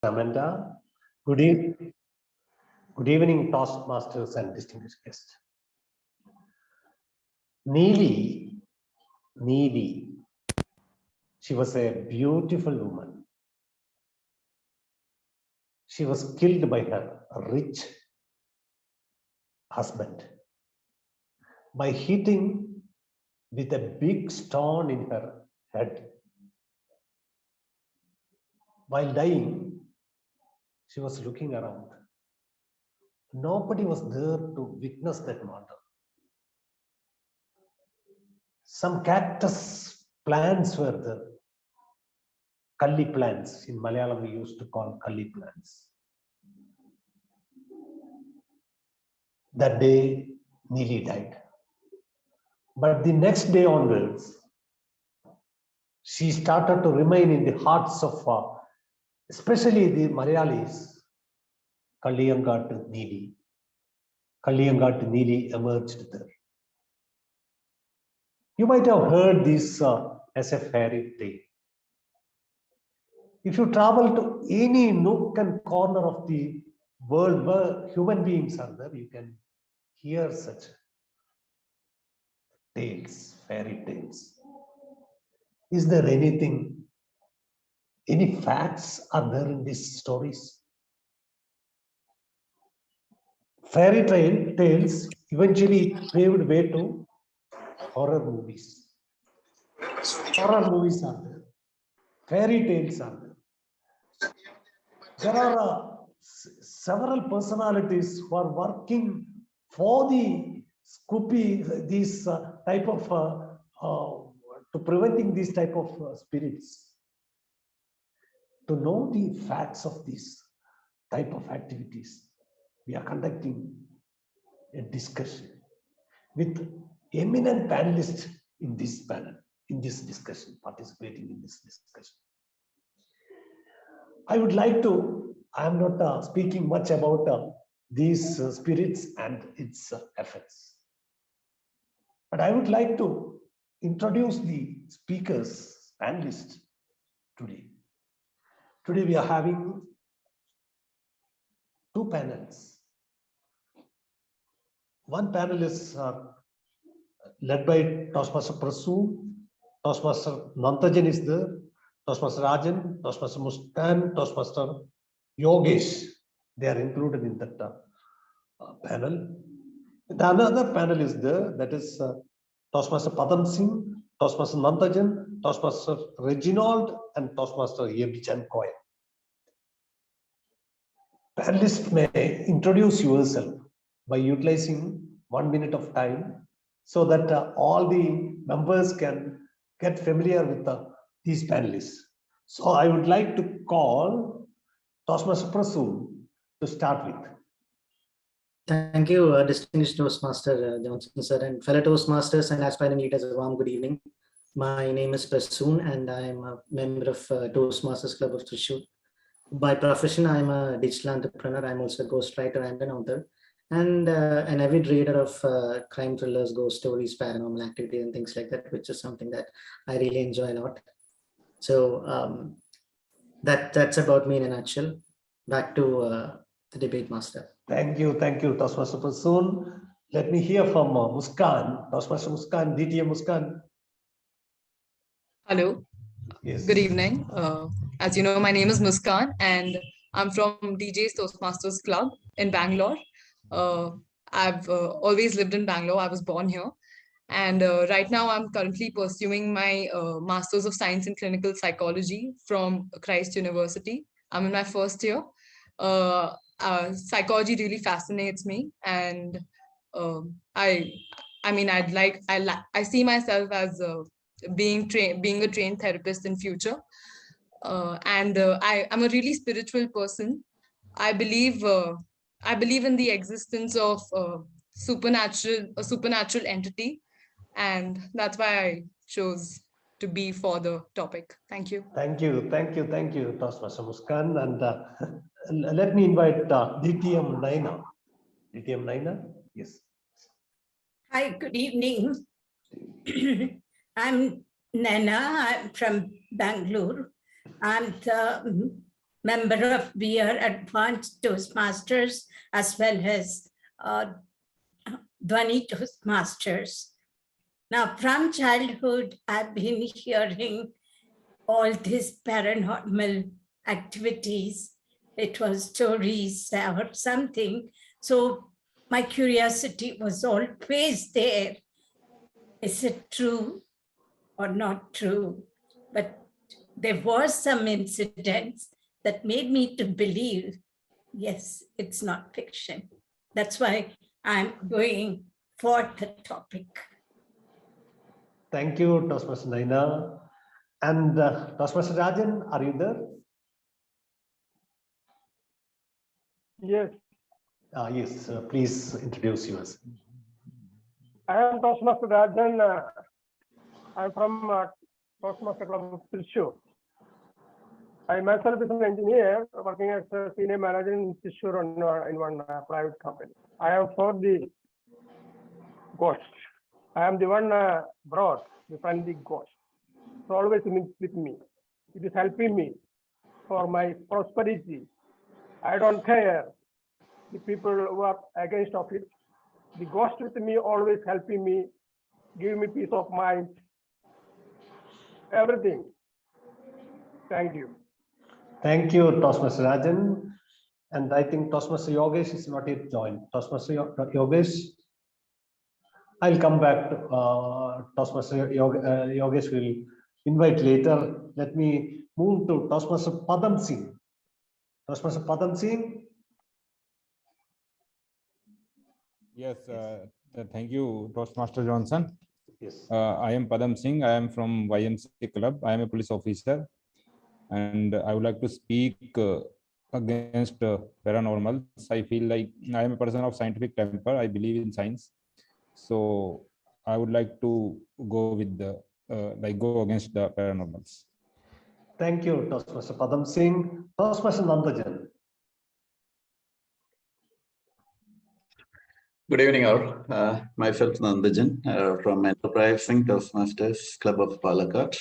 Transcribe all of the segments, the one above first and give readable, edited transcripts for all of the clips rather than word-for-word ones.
Amanda. Good, e Good evening, Toastmasters and distinguished guests. Neely, she was a beautiful woman. She was killed by her rich husband by hitting with a big stone in her head. While dying, she was looking around. Nobody was there to witness that murder. Some cactus plants were there. Kalli plants. In Malayalam, we used to call kalli plants. That day, Neeli died. But the next day onwards, she started to remain in the hearts of, especially the Malayalis. Kalliyangattu Neeli emerged there. You might have heard this as a fairy tale. If you travel to any nook and corner of the world where human beings are there, you can hear such tales, fairy tales. Is there anything, any facts are there in these stories? Fairy tales eventually paved way to horror movies. Horror movies are there. Fairy tales are there. There are several personalities who are working for the Scoopy, these type of to preventing these type of spirits. To know the facts of these type of activities, we are conducting a discussion with eminent panelists in this panel, in this discussion, participating in this discussion. I would like to, I am not speaking much about these spirits and its effects. But I would like to introduce the speakers, panelists today. Today we are having two panels. One panel is led by Toastmaster Prasoon, Toastmaster Nantajan is there, Toastmaster Rajan, Toastmaster Muskan, Toastmaster Yogesh. They are included in that panel. The another panel is there, that is Toastmaster Padam Singh, Toastmaster Nantajan, Toastmaster Reginald, and Toastmaster Yebichan Koya. Panelists may introduce yourself by utilizing 1 minute of time so that all the members can get familiar with these panelists. So I would like to call Toastmaster Prasoon to start with. Thank you, distinguished Toastmaster Johnson sir, and fellow Toastmasters and aspiring leaders. A warm good evening. My name is Prasoon and I am a member of Toastmasters Club of Thrissur. By profession, I am a digital entrepreneur. I'm also a ghostwriter and an author, and an avid reader of crime thrillers, ghost stories, paranormal activity, and things like that, which is something that I really enjoy a lot. So that's about me in a nutshell. Back to the debate master. Thank you, Toastmaster Prasoon. Let me hear from Muskan, Toastmaster Muskan, DTM Muskan. Hello. Yes. Good evening. As you know, my name is Muskan and I'm from DJ's Toastmasters Club in Bangalore. I've always lived in Bangalore. I was born here. And right now I'm currently pursuing my Masters of Science in Clinical Psychology from Christ University. I'm in my first year. Psychology really fascinates me. And I see myself as being a trained therapist in future, I'm a really spiritual person. I believe in the existence of a supernatural entity, and that's why I chose to be for the topic. Thank you. Thank you, Toastmaster Muskan, and let me invite DTM Naina. DTM Naina, yes. Hi, good evening. I'm Nana. I'm from Bangalore, and member of we are advanced Toastmasters as well as Dhwani Toastmasters. Now, from childhood, I've been hearing all these paranormal activities. It was stories or something. So my curiosity was always there. Is it true or not true? But there was some incidents that made me to believe, yes, it's not fiction. That's why I'm going for the topic. Thank you, Toastmaster Naina. And Toastmaster Rajan, are you there? Yes, Yes, please introduce yourself. I am Toastmaster Rajan. I'm from Toastmaster Club of Thrissur. I myself is an engineer working as a senior manager in Thrissur in one private company. I am for the ghost. I am the one brought the friendly ghost. So always with me. It is helping me for my prosperity. I don't care the people who are against of it. The ghost with me always helping me, give me peace of mind, everything. Thank you. Thank you, Toastmaster Rajan. And I think Toastmaster Yogesh is not yet joined. Toastmaster Yogesh, I'll come back to Toastmaster Yogesh will invite later. Let me move to Toastmaster Padam Singh. Toastmaster Padam Singh. Yes, thank you, Toastmaster Johnson. Yes. I am Padam Singh. I am from YMCA Club. I am a police officer, and I would like to speak against paranormals. I feel like I am a person of scientific temper. I believe in science, so I would like to go with the go against the paranormals. Thank you, Toastmaster Padam Singh. Toastmaster Nandajan. Good evening, all. Myself, Nandajan, from Enterprising Toastmasters Club of Palakkad.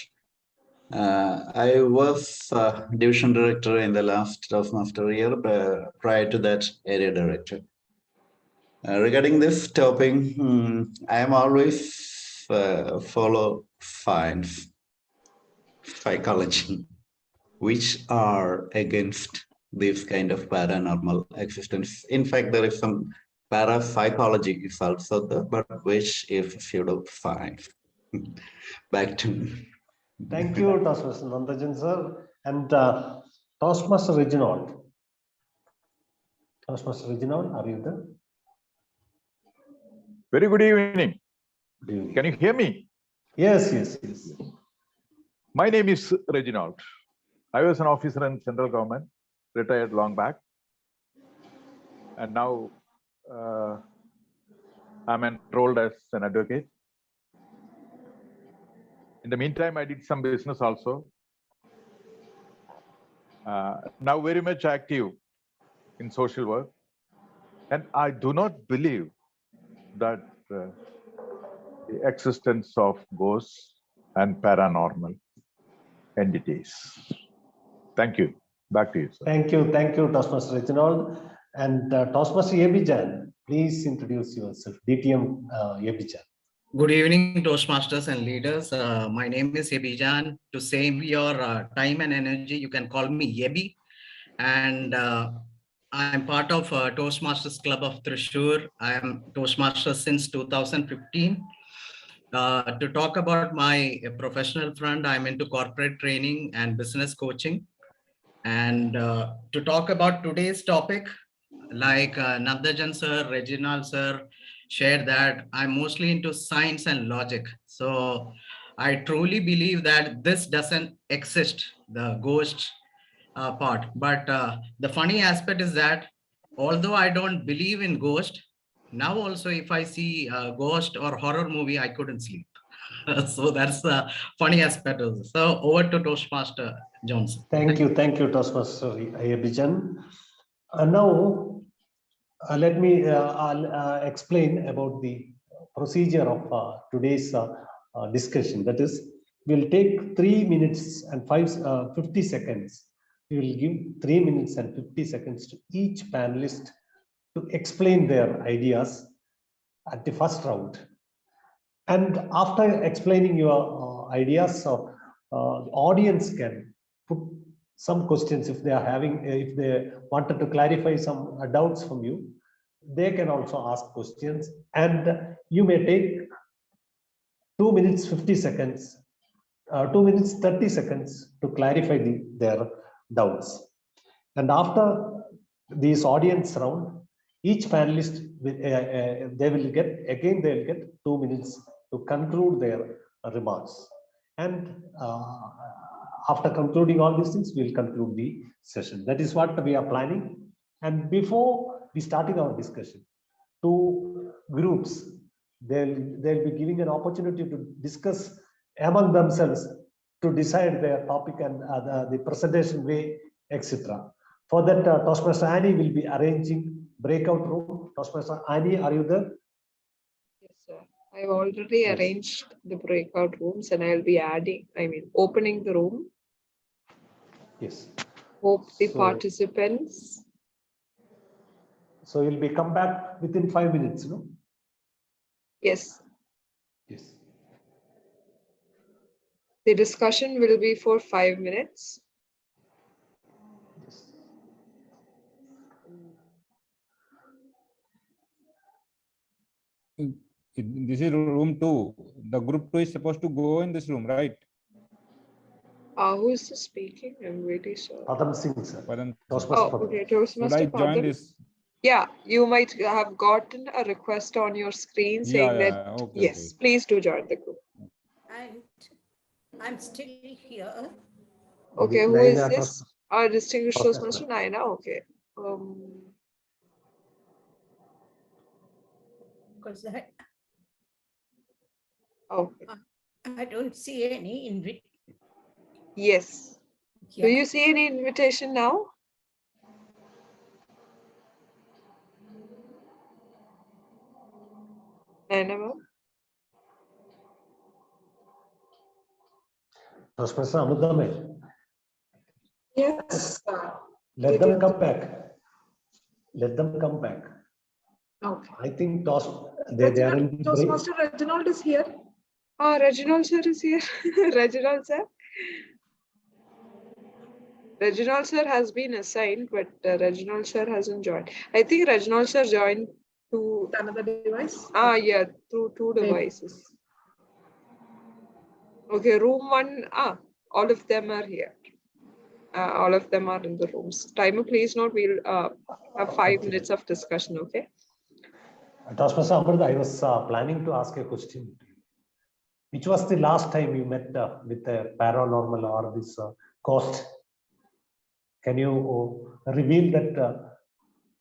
I was division director in the last Toastmaster year, but prior to that, area director. Regarding this topic, I am always follow science, psychology, which are against this kind of paranormal existence. In fact, there is some parapsychology is also there, but which is pseudoscience. Back to me. Thank you, Toastmaster Nandajan, sir. And Toastmaster Reginald. Toastmaster Reginald, are you there? Very good evening. Good evening. Can you hear me? Yes, yes, yes. My name is Reginald. I was an officer in central government, retired long back. And now I'm enrolled as an advocate. In the meantime, I did some business also. Now very much active in social work. And I do not believe that the existence of ghosts and paranormal entities. Thank you. Back to you, sir. Thank you, Toastmaster Reginald. And Toastmaster Yebijan, please introduce yourself. DTM Yebijan. Good evening, Toastmasters and leaders. My name is Yebijan. To save your time and energy, you can call me Yebi. And I'm part of Toastmasters Club of Thrissur. I am Toastmaster since 2015. To talk about my professional front, I'm into corporate training and business coaching. And to talk about today's topic, like Nandajan sir, Reginald sir shared that I'm mostly into science and logic. So I truly believe that this doesn't exist, the ghost part. But the funny aspect is that although I don't believe in ghost, now also if I see a ghost or horror movie, I couldn't sleep. So that's the funny aspect of this. So over to Toastmaster Johnson. Thank you, Toastmaster Yebijan. Now, let me explain about the procedure of today's discussion. That is, we'll take 3 minutes and 50 seconds we will give 3 minutes and 50 seconds to each panelist to explain their ideas at the first round. And after explaining your ideas, the audience can put some questions if they are having, if they wanted to clarify some doubts from you, they can also ask questions, and you may take 2 minutes 50 seconds, 2 minutes 30 seconds to clarify their doubts. And after this audience round, each panelist they will get 2 minutes to conclude their remarks. And after concluding all these things, we'll conclude the session. That is what we are planning. And before we starting our discussion, two groups, they'll be giving an opportunity to discuss among themselves to decide their topic and the presentation way, etc. For that, Toastmaster Annie will be arranging breakout room. Toastmaster Annie, are you there? Yes, sir. I've already Yes. arranged the breakout rooms and I'll be opening the room. Yes. Hope the So- participants. So you'll be come back within 5 minutes, no? Yes, Yes. the discussion will be for 5 minutes. Yes. This is room 2. The group 2 is supposed to go in this room, right? Who is speaking? I'm really sorry. Padam Singh, sir. Padam. Toastmaster Oh, Padam. okay. Should I Toastmaster join Padam. this? Yeah, you might have gotten a request on your screen saying that, Yeah, okay, yes, okay. please do join the group. And I'm still here. Okay, who Naina, is this? Our distinguished Toastmaster. Toastmaster Naina. Okay. Because Okay. I don't see any invitation. Yes. Do you see any invitation now? Naina, ma'am? Toastmaster Amudame. Yes. Let them come back. Let them come back. Okay. I think they are in the break. Toastmaster Reginald is here. Reginald sir is here. Reginald sir. Reginald sir has been assigned, but Reginald sir hasn't joined. I think Reginald sir joined to another device. Yeah, through two devices. Okay, room 1. All of them are here. All of them are in the rooms. Timer, please note, we'll have 5 minutes of discussion, okay? Toastmaster Amrita, I was planning to ask a question. Which was the last time you met with a paranormal or this ghost? Can you reveal that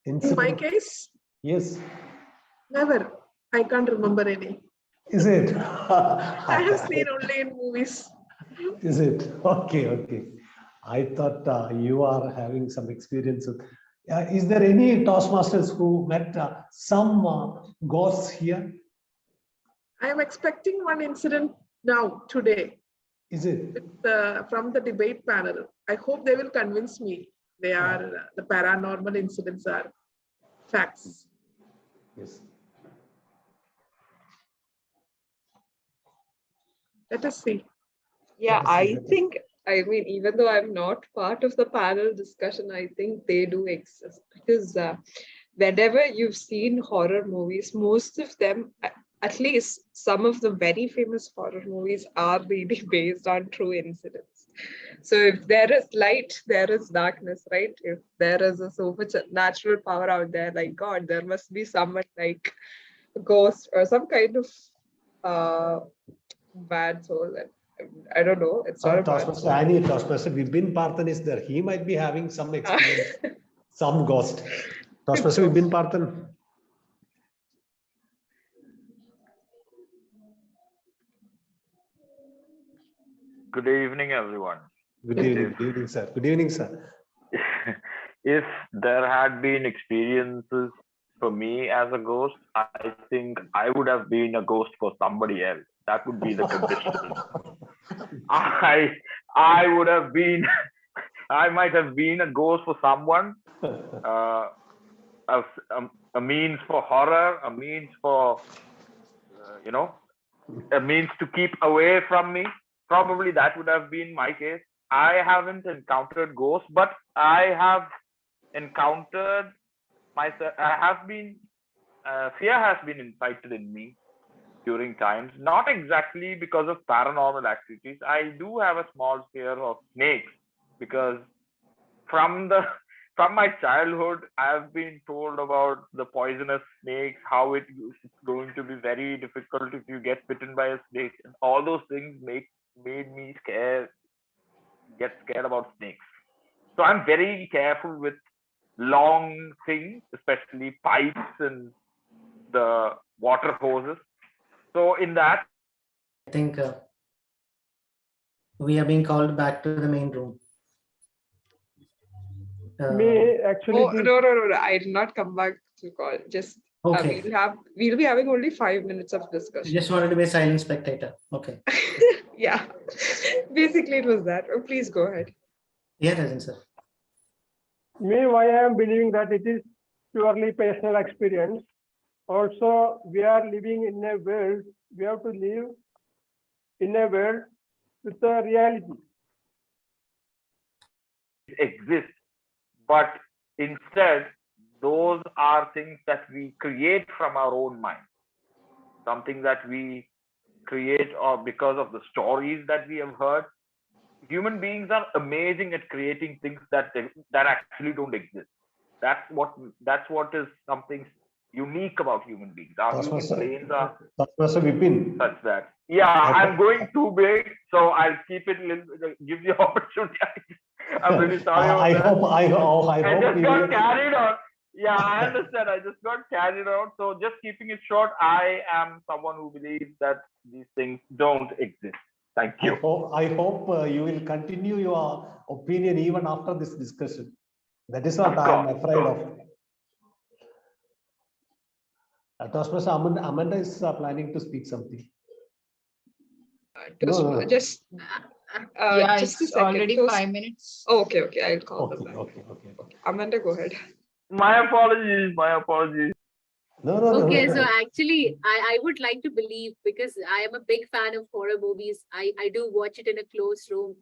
incident? In my case, Yes. never. I can't remember any. Is it? I have seen only in movies. Is it? Okay, okay. I thought you are having some experience with. Is there any Toastmasters who met some ghosts here? I am expecting one incident now, today, Is it? from the debate panel. I hope they will convince me they are the paranormal incidents are facts. Yes. Let us see. Yeah, Let us see, I think, even though I'm not part of the panel discussion, I think they do exist because whenever you've seen horror movies, most of them, at least some of the very famous horror movies are really based on true incidents. So if there is light, there is darkness, right? If there is a supernatural power out there, like God, there must be someone like a ghost or some kind of bad soul. I don't know. It's not a bad Toastmaster soul. Annie, Toastmaster Vipin Parthan is there. He might be having some experience, some ghost. Toastmaster Vipin Parthan. Good evening, everyone. Good evening, sir. Good evening, sir. If there had been experiences for me as a ghost, I think I would have been a ghost for somebody else. That would be the condition. I would have been I might have been a ghost for someone, a means for horror, a means for, a means to keep away from me. Probably that would have been my case. I haven't encountered ghosts, but I have encountered myself. Fear has been incited in me during times, not exactly because of paranormal activities. I do have a small fear of snakes because from my childhood, I've been told about the poisonous snakes, how it's going to be very difficult if you get bitten by a snake, and all those things made me get scared about snakes. So I'm very careful with long things, especially pipes and the water hoses. So in that, I think we are being called back to the main room. Me, actually, Oh, no. I did not come back to call. Just Okay. we'll be having only 5 minutes of discussion. Just wanted to be a silent spectator. Okay. Yeah. Basically, it was that. Oh, please go ahead. Yeah, Rajan sir. me, why I am believing that it is purely personal experience. Also, we are living in a world, we have to live in a world with a reality. exist, but instead, those are things that we create from our own mind, something that we create or because of the stories that we have heard. Human beings are amazing at creating things that actually don't exist. That's what is something unique about human beings. Our human brains are Vipin. such that. Yeah, I'm going too big, so I'll keep it. Give you opportunity. I'm really sorry about that. I just got carried on. Yeah, I understand. I just got carried on. So just keeping it short, I am someone who believes that these things don't exist. Thank you. I hope you will continue your opinion even after this discussion. That is what I am afraid of. Toastmaster Amanda is planning to speak something. Just it's already 5 minutes. Oh, okay. I'll call them back. Okay. Amanda, go ahead. My apologies. No. Okay, so actually, I would like to believe, because I am a big fan of horror movies. I do watch it in a closed room,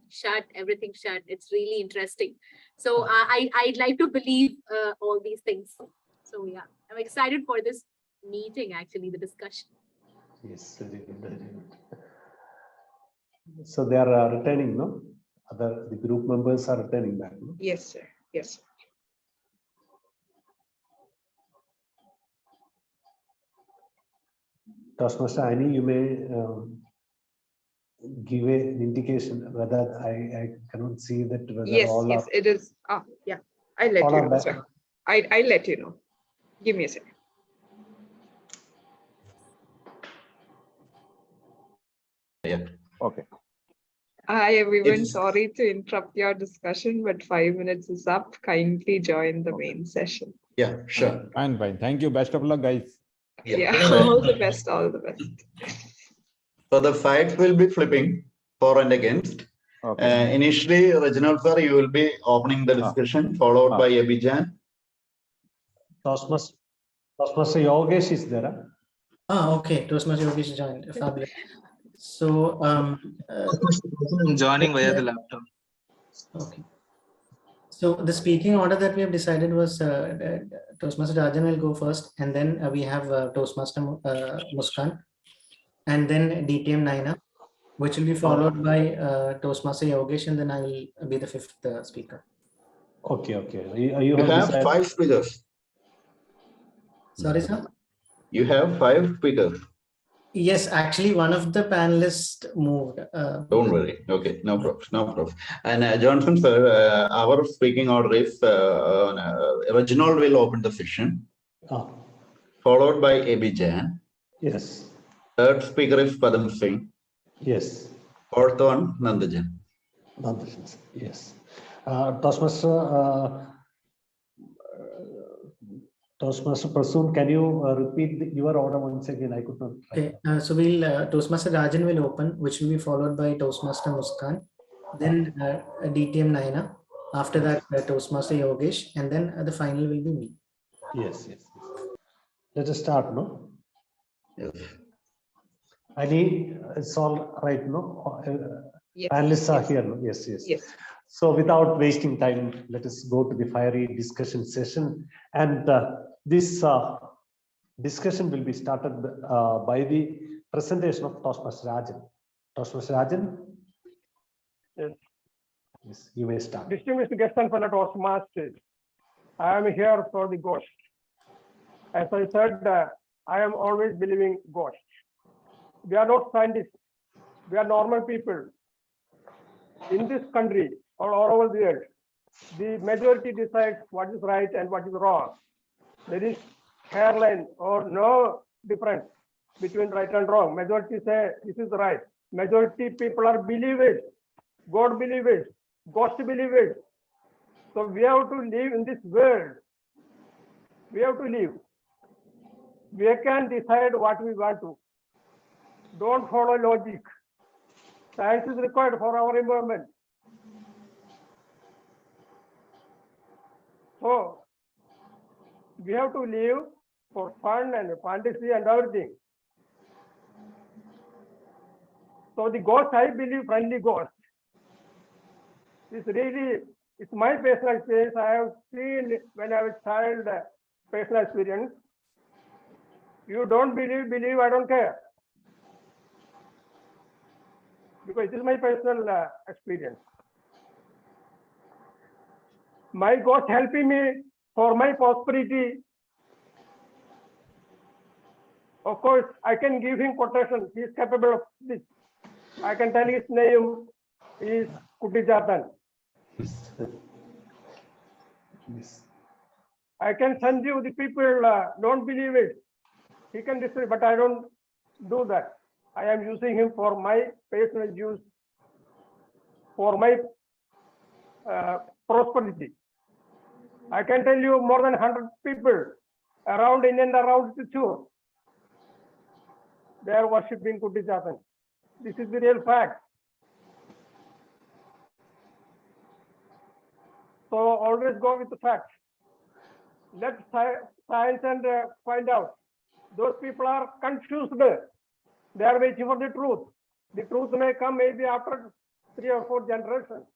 everything shut. It's really interesting. So I'd like to believe all these things. So yeah, I'm excited for this meeting, actually, the discussion. Yes, very good. So they are returning, no? The group members are returning back, no? Yes, sir. Yes. Toastmaster Annie, you may give an indication whether I cannot see that whether Yes, all are. it is. Yeah. I'll let you know, sir. I'll let you know. Give me a second. Yeah. Okay. Hi, everyone. Sorry to interrupt your discussion, but 5 minutes is up. Kindly join the main session. Yeah, sure. Fine. Thank you. Best of luck, guys. Yeah, all the best. So the fight will be flipping for and against. Okay. Initially, Reginald sir, you will be opening the discussion, followed by Abhijan. Toastmaster Yogesh is there. Okay. Toastmaster Yogesh joined. Fabulous. So I'm joining via the laptop. Okay. So the speaking order that we have decided was Toastmaster Rajan will go first, and then we have Toastmaster Muskan, and then DTM Naina, which will be followed by Toastmaster Yogesh, and then I will be the fifth speaker. Okay. You have 5 speakers. Sorry, sir? You have 5 speakers. Yes, actually, one of the panelists moved. Don't worry. Okay, no problem. And Johnson sir, our speaking order is Reginald will open the session, followed by Abhijan. Yes. Third speaker is Padam Singh. Yes. Fourth one, Nandajan. Yes. Toastmaster Prasoon, can you repeat your order once again? I could not. Okay, so we'll Toastmaster Rajan will open, which will be followed by Toastmaster Muskan, then DTM Naina, After that, Toastmaster Yogesh, and then the final will be me. Yes, yes. Let us start, no? Yes. Ali, it's all right, no? Yes, Panelists are yes. here, no? Yes, yes. Yes. So without wasting time, let us go to the fiery discussion session. And this discussion will be started by the presentation of Toastmaster Rajan. Toastmaster Rajan? Yes. Yes, you may start. Distinguished guests and fellow Toastmasters, I am here for the ghost. As I said, I am always believing ghost. We are not scientists. We are normal people. In this country or all over the world, the majority decides what is right and what is wrong. There is hairline or no difference between right and wrong. Majority say this is right. Majority people are believers, God believers, ghost believers. So we have to live in this world. We have to live. We can decide what we want to. Don't follow logic. Science is required for our environment. So we have to live for fun and fantasy and everything. So the ghost, I believe, friendly ghost. It's my personal experience. I have seen when I was child, personal experience. You don't believe, I don't care. Because it is my personal experience. My ghost helping me for my prosperity. Of course, I can give him quotation. He is capable of this. I can tell his name is Kutijatan. Yes. I can send you the people don't believe it. He can destroy, but I don't do that. I am using him for my personal use, for my prosperity. I can tell you more than 100 people around in and around Thrissur. They are worshipping Kutijatan. This is the real fact. So always go with the facts. Let science and find out. Those people are confused. They are waiting for the truth. The truth may come maybe after 3 or 4 generations.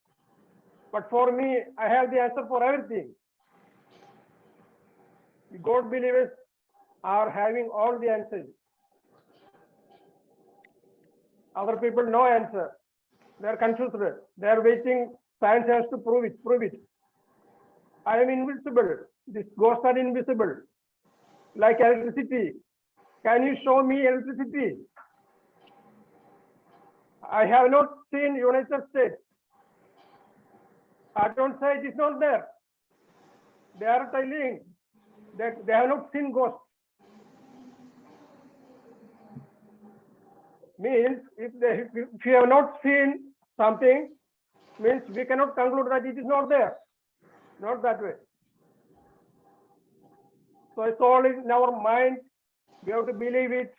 But for me, I have the answer for everything. The God believers are having all the answers. Other people no answer. They are confused. They are waiting. Science has to prove it. Prove it. I am invisible. These ghosts are invisible. Like electricity. Can you show me electricity? I have not seen United States. I don't say it is not there. They are telling that they have not seen ghosts. Means if you have not seen something, means we cannot conclude that it is not there. Not that way. So it's all in our mind. We have to believe it.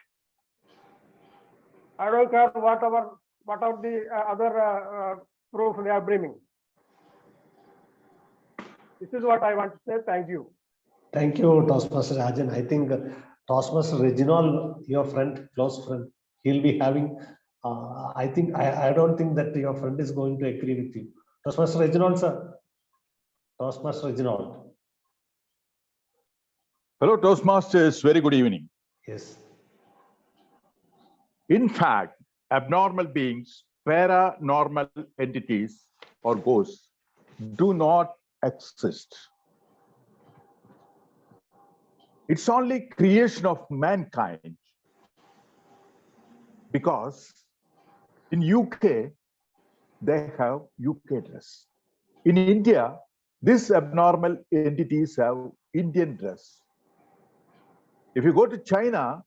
I don't care what are the other proof they are bringing. This is what I want to say. Thank you. Thank you, Toastmaster Rajan. I think Toastmaster Reginald, your friend, close friend, he'll be having. I don't think that your friend is going to agree with you. Toastmaster Reginald, sir. Toastmaster Reginald. Hello, Toastmasters. Very good evening. Yes. In fact, abnormal beings, paranormal entities, or ghosts do not exist. It's only creation of mankind. Because in UK, they have UK dress. In India, these abnormal entities have Indian dress. If you go to China,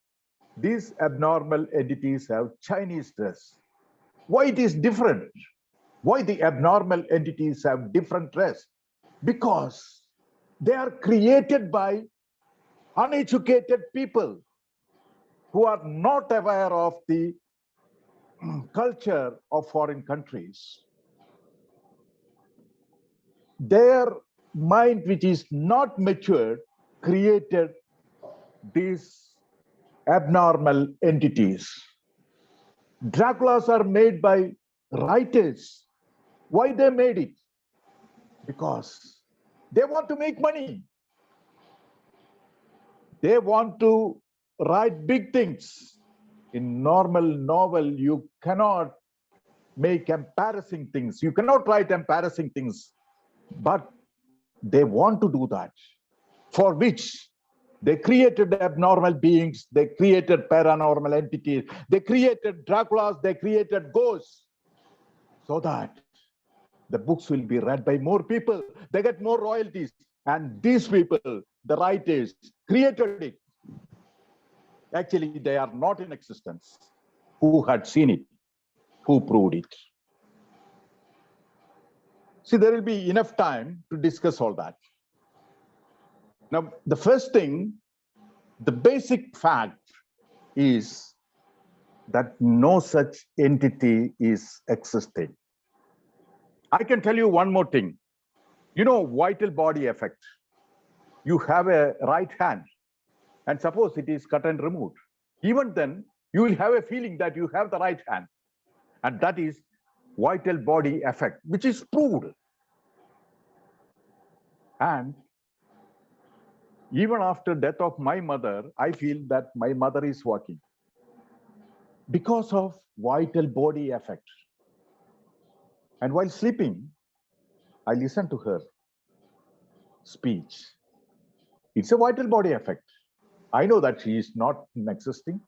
these abnormal entities have Chinese dress. Why it is different? Why the abnormal entities have different dress? Because they are created by uneducated people who are not aware of the culture of foreign countries. their mind, which is not matured, created these abnormal entities. Draculas are made by writers. Why they made it? Because they want to make money. They want to write big things. In normal novel, you cannot make embarrassing things. You cannot write embarrassing things. But they want to do that, for which they created abnormal beings, they created paranormal entities, they created Draculas, they created ghosts, so that the books will be read by more people. They get more royalties. And these people, the writers, created it. Actually, they are not in existence. Who had seen it? Who proved it? See, there will be enough time to discuss all that. Now, the first thing, the basic fact is that no such entity is existing. I can tell you one more thing. You know, vital body effect. You have a right hand, and suppose it is cut and removed. Even then, you will have a feeling that you have the right hand. And that is vital body effect, which is proved. And even after death of my mother, I feel that my mother is walking because of vital body effect. And while sleeping, I listen to her speech. It's a vital body effect. I know that she is not existing,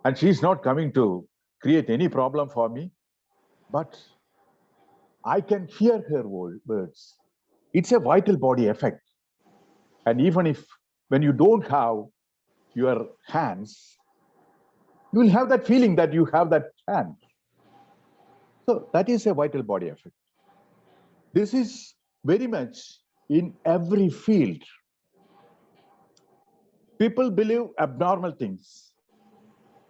and she is not coming to create any problem for me, but I can hear her words. It's a vital body effect. And even if when you don't have your hands, you will have that feeling that you have that hand. So that is a vital body effect. This is very much in every field. People believe abnormal things.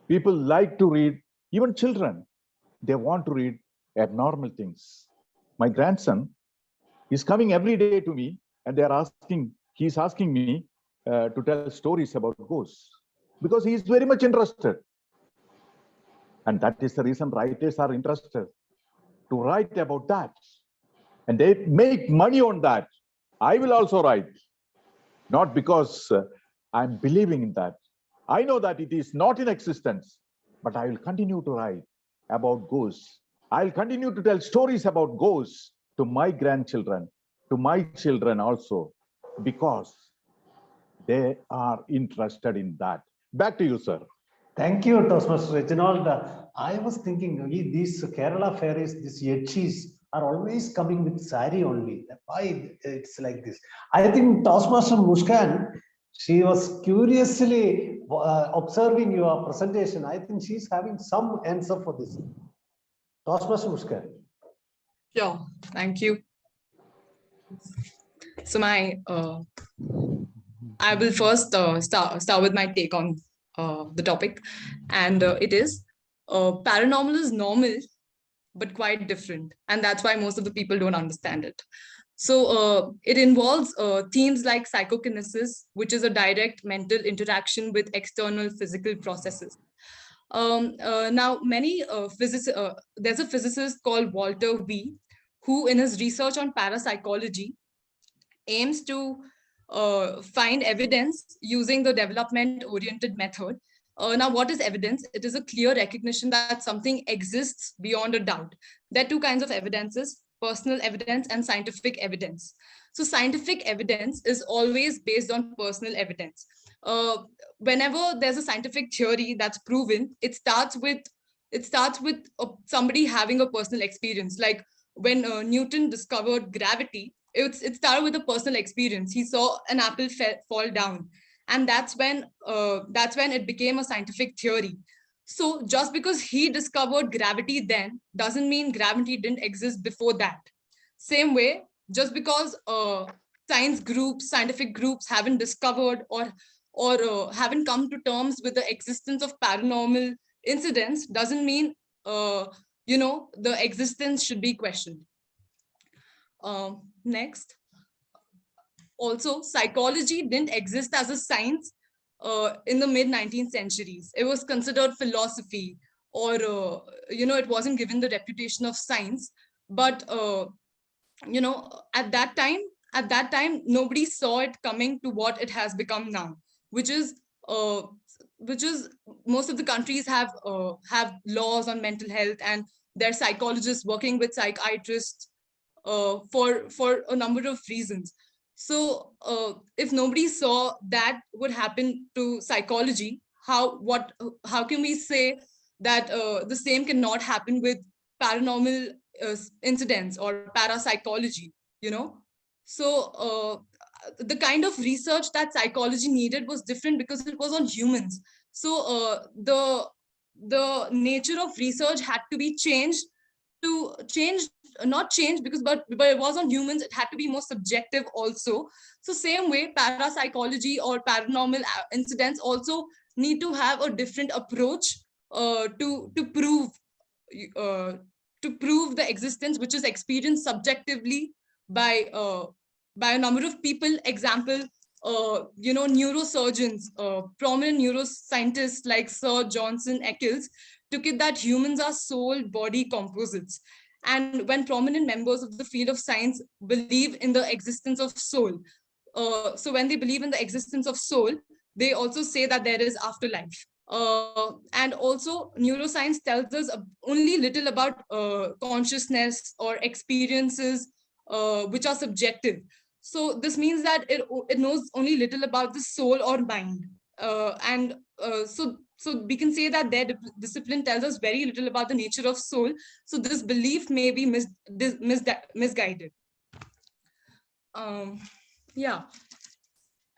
People like to read, even children, they want to read abnormal things. My grandson is coming every day to me, and he's asking me to tell stories about ghosts, because he is very much interested. And that is the reason writers are interested to write about that. And they make money on that. I will also write, not because I'm believing in that. I know that it is not in existence, but I will continue to write about ghosts. I'll continue to tell stories about ghosts to my grandchildren, to my children also, because they are interested in that. Back to you, sir. Thank you, Toastmaster Reginald. I was thinking these Kerala fairies, these yetchis are always coming with sari only. Why it's like this? I think Toastmaster Muskan, she was curiously observing your presentation. I think she's having some answer for this. Toastmaster Muskan. Sure, thank you. So I will first start with my take on the topic, and it is paranormal is normal, but quite different, and that's why most of the people don't understand it. So it involves themes like psychokinesis, which is a direct mental interaction with external physical processes. Now, there's a physicist called Walter V, who in his research on parapsychology aims to find evidence using the development-oriented method. Now, what is evidence? It is a clear recognition that something exists beyond a doubt. There are two kinds of evidences: personal evidence and scientific evidence. So scientific evidence is always based on personal evidence. Whenever there's a scientific theory that's proven, it starts with somebody having a personal experience. Like when Newton discovered gravity, it started with a personal experience. He saw an apple fall down, and that's when it became a scientific theory. So just because he discovered gravity then doesn't mean gravity didn't exist before that. Same way, just because scientific groups haven't discovered or haven't come to terms with the existence of paranormal incidents doesn't mean the existence should be questioned. Next, also, psychology didn't exist as a science in the mid 19th centuries. It was considered philosophy, or it wasn't given the reputation of science. But at that time, nobody saw it coming to what it has become now, which is uh, most of the countries have laws on mental health, and their psychologists working with psychiatrists for a number of reasons. So if nobody saw that would happen to psychology, how can we say that the same cannot happen with paranormal incidents or parapsychology? So the kind of research that psychology needed was different because it was on humans. So the nature of research had to be changed to change not change because but it was on humans. It had to be more subjective also. So same way, parapsychology or paranormal incidents also need to have a different approach to prove uh, the existence, which is experienced subjectively by a number of people. Example, neurosurgeons, prominent neuroscientists like Sir Johnson Eccles took it that humans are soul body composites. And when prominent members of the field of science believe in the existence of soul, so when they believe in the existence of soul, they also say that there is afterlife. And also, neuroscience tells us only little about consciousness or experiences which are subjective. So this means that it knows only little about the soul or mind. So we can say that their discipline tells us very little about the nature of soul. So this belief may be misguided. Yeah.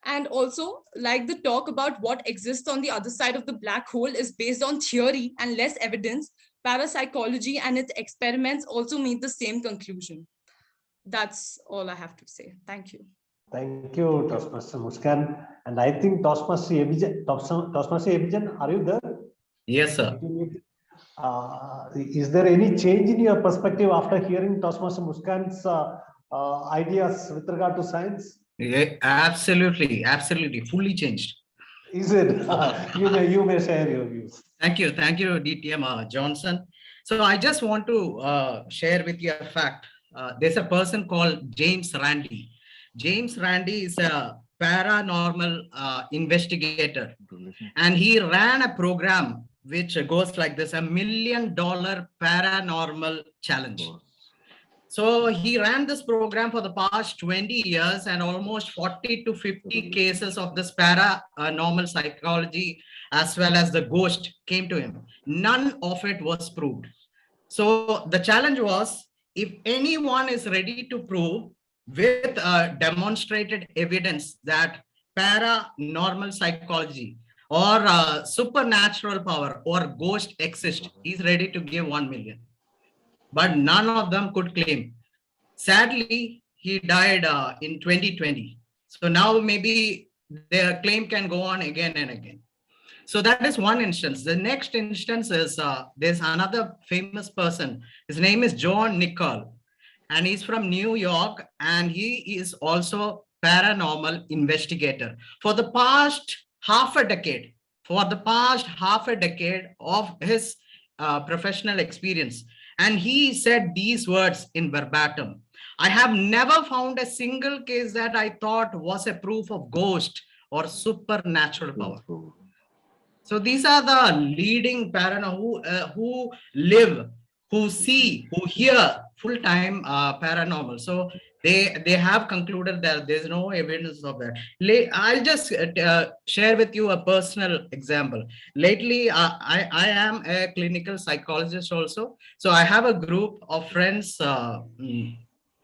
And also, like the talk about what exists on the other side of the black hole is based on theory and less evidence, parapsychology and its experiments also meet the same conclusion. That's all I have to say. Thank you. Thank you, Toastmaster Muskan. And I think Toastmaster Ebijan, are you there? Yes, sir. Is there any change in your perspective after hearing Toastmaster Muskan's ideas with regard to science? Yeah, absolutely, fully changed. Is it? You may share your views. Thank you, DTM Johnson. So I just want to share with you a fact. There's a person called James Randi. James Randi is a paranormal investigator, and he ran a program which goes like this: $1 million paranormal challenge. So he ran this program for the past 20 years, and almost 40 to 50 cases of this paranormal psychology as well as the ghost came to him. None of it was proved. So the challenge was, if anyone is ready to prove with demonstrated evidence that paranormal psychology or supernatural power or ghost exist, he's ready to give 1 million. But none of them could claim. Sadly, he died in 2020. So now maybe their claim can go on again and again. So that is one instance. The next instance is there's another famous person. His name is John Nicol, and he's from New York, and he is also paranormal investigator. For the past half a decade of his professional experience, and he said these words in verbatim: I have never found a single case that I thought was a proof of ghost or supernatural power. So these are the leading paranormal who live, who see, who hear full-time paranormal. So they have concluded that there's no evidence of that. I'll just share with you a personal example. Lately, I am a clinical psychologist also. So I have a group of friends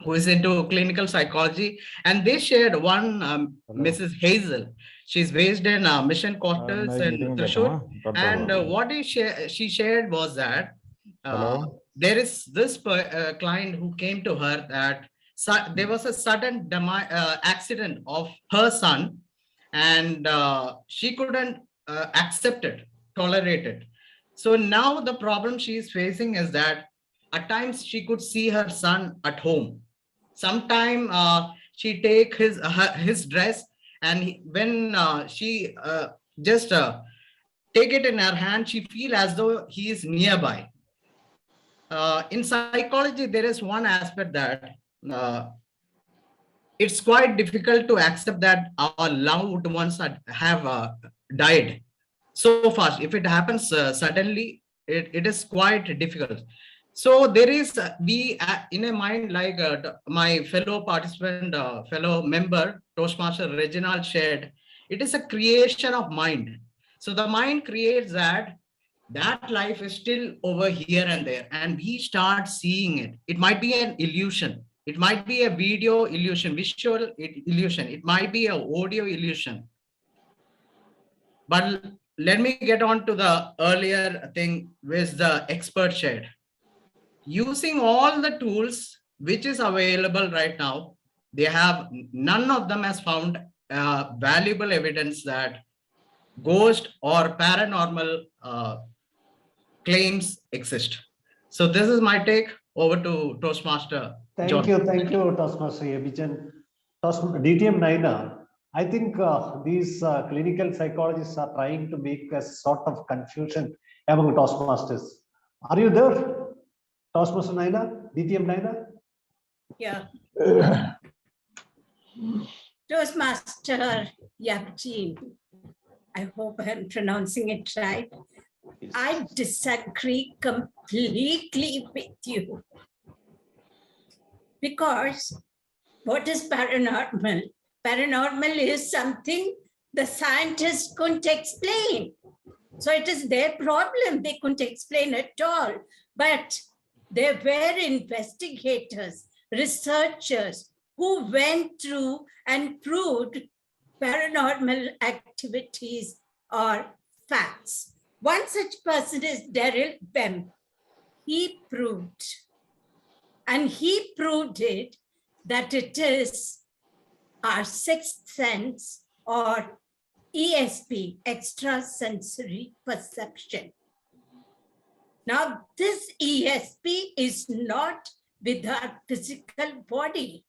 who is into clinical psychology, and they shared one Mrs. Hazel. She's based in Mission Quarters in Thrissur, and what she shared was that there is this client who came to her that there was a sudden accident of her son, and she couldn't accept it, tolerate it. So now the problem she is facing is that at times she could see her son at home, Sometime she take his dress, and when she just take it in her hand, she feel as though he is nearby. In psychology, there is one aspect that uh, it's quite difficult to accept that our loved ones have died so fast. If it happens suddenly, it is quite difficult. So there is we in a mind like my fellow participant, fellow member, Toastmaster Reginald shared. It is a creation of mind. So the mind creates that life is still over here and there, and we start seeing it. It might be an illusion. It might be a video illusion, visual illusion. It might be a audio illusion. But let me get on to the earlier thing with the expert shared. Using all the tools which is available right now, they have none of them has found valuable evidence that ghost or paranormal claims exist. So this is my take. Over to Toastmaster John. Thank you, Toastmaster Abhijan. DTM Naina, I think these clinical psychologists are trying to make a sort of confusion among Toastmasters. Are you there, Toastmaster Naina, DTM Naina? Yeah. Toastmaster Yabjin, I hope I'm pronouncing it right. I disagree completely with you. Because what is paranormal? Paranormal is something the scientists couldn't explain. So it is their problem. They couldn't explain at all. But there were investigators, researchers who went through and proved paranormal activities are facts. One such person is Daryl Bem. He proved, and he proved it, that it is our sixth sense, or ESP, extrasensory perception. Now, this ESP is not with our physical body,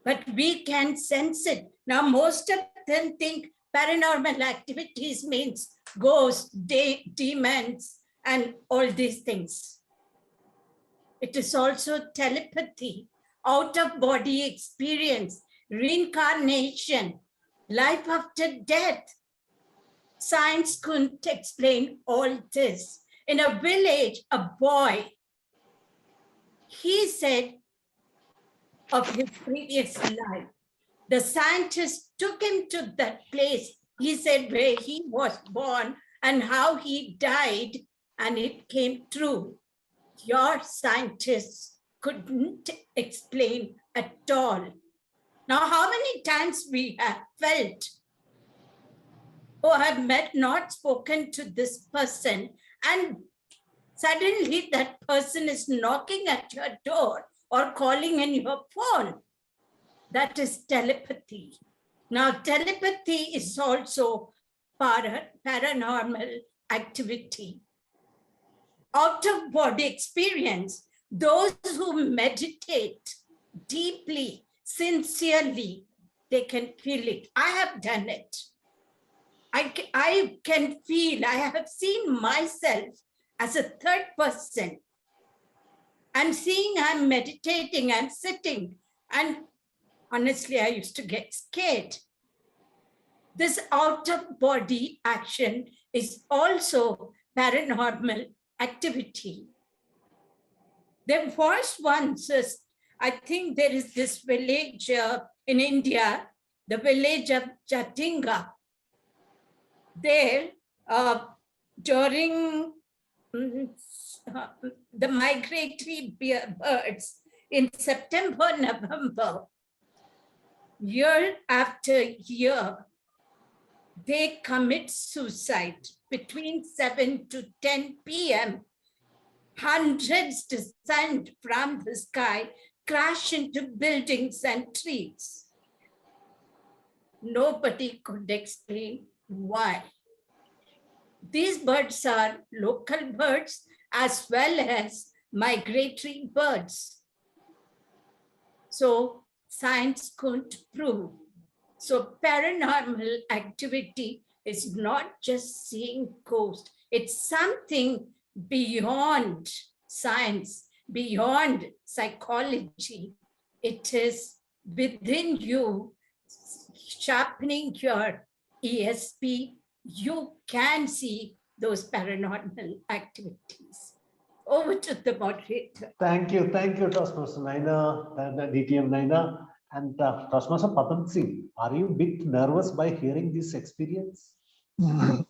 but we can sense it. Now, most of them think paranormal activities means ghosts, demons, and all these things. It is also telepathy, out-of-body experience, reincarnation, life after death. Science couldn't explain all this. In a village, a boy, he said of his previous life, the scientists took him to that place. He said where he was born and how he died, and it came true. Your scientists couldn't explain at all. Now, how many times we have felt or have met, not spoken to this person, and suddenly that person is knocking at your door or calling in your phone. That is telepathy. Now, telepathy is also paranormal activity. Out-of-body experience, those who meditate deeply, sincerely, they can feel it. I have done it. I can feel, I have seen myself as a third person. I'm seeing I'm meditating, I'm sitting, and honestly, I used to get scared. This out-of-body action is also paranormal activity. There was once, I think there is this village in India, the village of Jatinga. There, during the migratory birds in September, November, year after year, they commit suicide between 7 to 10 p.m. Hundreds descend from the sky, crash into buildings and trees. Nobody could explain why. These birds are local birds as well as migratory birds. So science couldn't prove. So paranormal activity is not just seeing ghosts. It's something beyond science, beyond psychology. It is within you, sharpening your ESP. You can see those paranormal activities. Over to the moderator. Thank you, Toastmaster Naina, and DTM Naina, and Toastmaster Padam Singh. Are you a bit nervous by hearing this experience? No,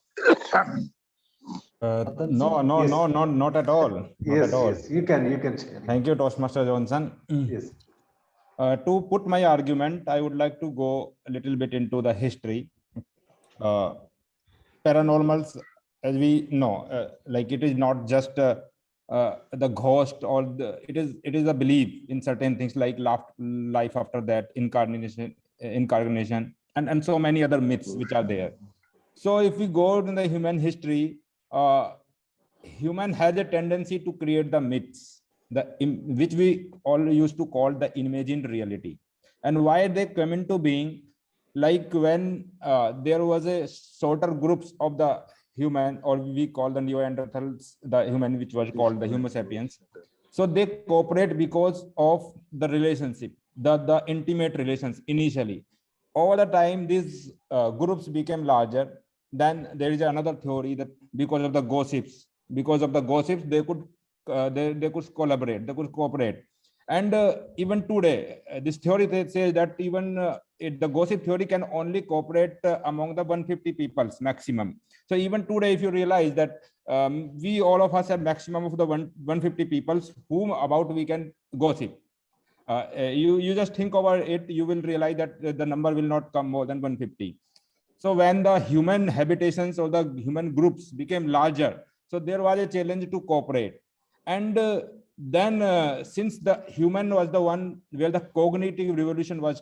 Yes. not at all. Not Yes, at all. yes, you can share. Thank you, Toastmaster Johnson. Yes. To put my argument, I would like to go a little bit into the history. Paranormals, as we know, like it is not just the ghost, or it is a belief in certain things like life after that, incarnation, and so many other myths which are there. So if we go in the human history, human has a tendency to create the myths, which we all used to call the imagined reality. And why they come into being, like when there was a shorter groups of the human, or we call the Neanderthals, the human which was called the Homo sapiens. So they cooperate because of the relationship, the intimate relations initially. Over the time, these groups became larger. Then there is another theory that because of the gossips, they could they could collaborate, they could cooperate. And even today, this theory says that even the gossip theory can only cooperate among the 150 peoples maximum. So even today, if you realize that we all of us have maximum of the 150 peoples whom about we can gossip. You just think about it, you will realize that the number will not come more than 150. So when the human habitations or the human groups became larger, so there was a challenge to cooperate. And then since the human was the one where the cognitive revolution was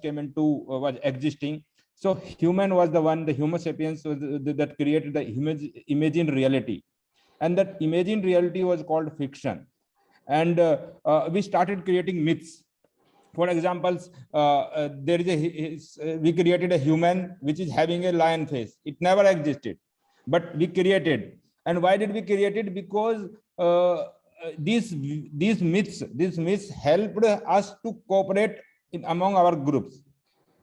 existing, so human was the one, the Homo sapiens was that created the imagined reality, and that imagined reality was called fiction. And we started creating myths. For example, there is we created a human which is having a lion face. It never existed, but we created. And why did we create it? Because these myths helped us to cooperate among our groups.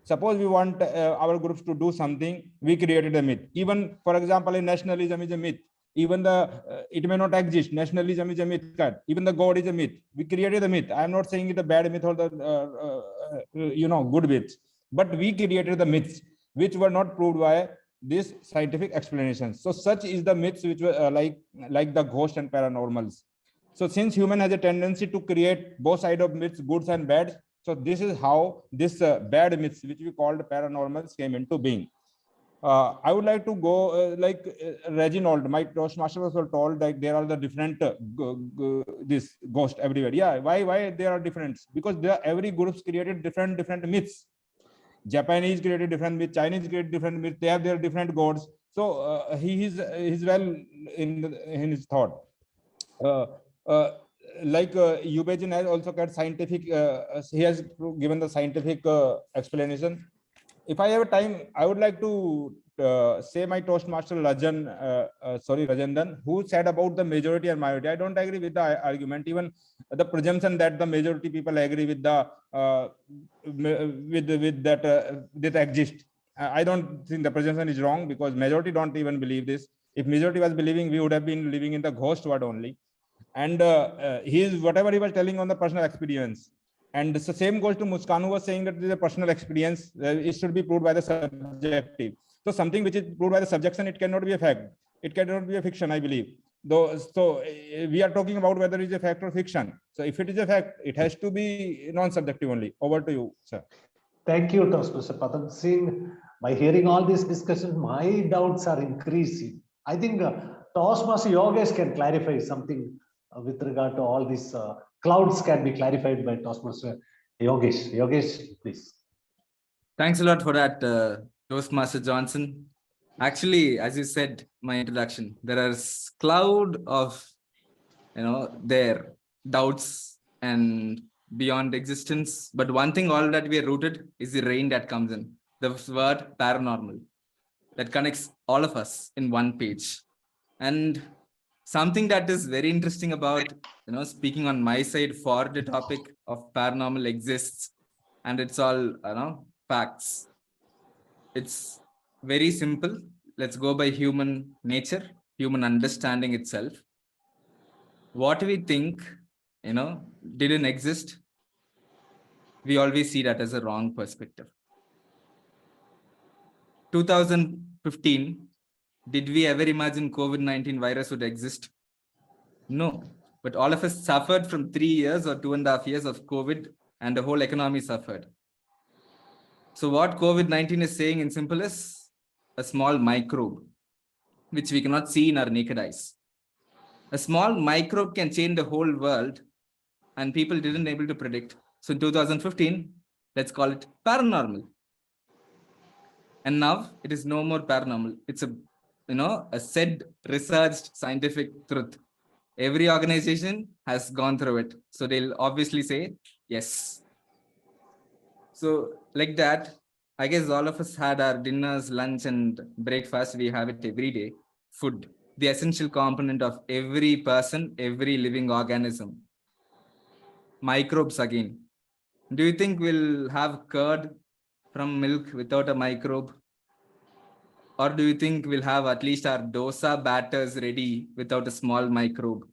Suppose we want our groups to do something, we created a myth. Even, for example, a nationalism is a myth. Even it may not exist. Nationalism is a myth. Even the God is a myth. We created a myth. I am not saying it a bad myth or the good myths, but we created the myths which were not proved by these scientific explanations. So such is the myths which were like the ghost and paranormals. So since human has a tendency to create both sides of myths, goods and bads, so this is how this bad myths, which we called paranormals, came into being. I would like to go Reginald, my Toastmaster was told that there are the different this ghost everywhere. Yeah, why there are different? Because every group's created different myths. Japanese created different myths, Chinese created different myths. They have their different gods. So he's well in his thought. Eugene has also got scientific. He has given the scientific explanation. If I have time, I would like to say my Toastmaster Rajandan, who said about the majority and minority. I don't agree with the argument. Even the presumption that the majority people agree with the with that exist. I don't think the presumption is wrong, because majority don't even believe this. If majority was believing, we would have been living in the ghost world only. And he is whatever he was telling on the personal experience. And the same goes to Muskan, who was saying that this is a personal experience. It should be proved by the subjective. So something which is proved by the subjection, it cannot be a fact. It cannot be a fiction, I believe. Though, so we are talking about whether it is a fact or fiction. So if it is a fact, it has to be non-subjective only. Over to you, sir. Thank you, Toastmaster Padam Singh. By hearing all this discussion, my doubts are increasing. I think Toastmaster Yogesh can clarify something with regard to all these clouds can be clarified by Toastmaster Yogesh. Yogesh, please. Thanks a lot for that, Toastmaster Johnson. Actually, as you said, my introduction, there is cloud of, their doubts and beyond existence. But one thing, all that we are rooted is the rain that comes in. The word paranormal that connects all of us in one page. And something that is very interesting about, speaking on my side for the topic of paranormal exists, and it's all, facts. It's very simple. Let's go by human nature, human understanding itself. What we think, didn't exist, we always see that as a wrong perspective. 2015, did we ever imagine COVID-19 virus would exist? No, but all of us suffered from 3 years or 2.5 years of COVID, and the whole economy suffered. So what COVID-19 is saying in simple is a small microbe, which we cannot see in our naked eyes. A small microbe can change the whole world, and people didn't able to predict. So in 2015, let's call it paranormal. And now it is no more paranormal. It's a said, researched scientific truth. Every organization has gone through it. So they'll obviously say, yes. So like that, I guess all of us had our dinners, lunch, and breakfast. We have it every day. Food, the essential component of every person, every living organism. Microbes again. Do you think we'll have curd from milk without a microbe? Or do you think we'll have at least our dosa batters ready without a small microbe?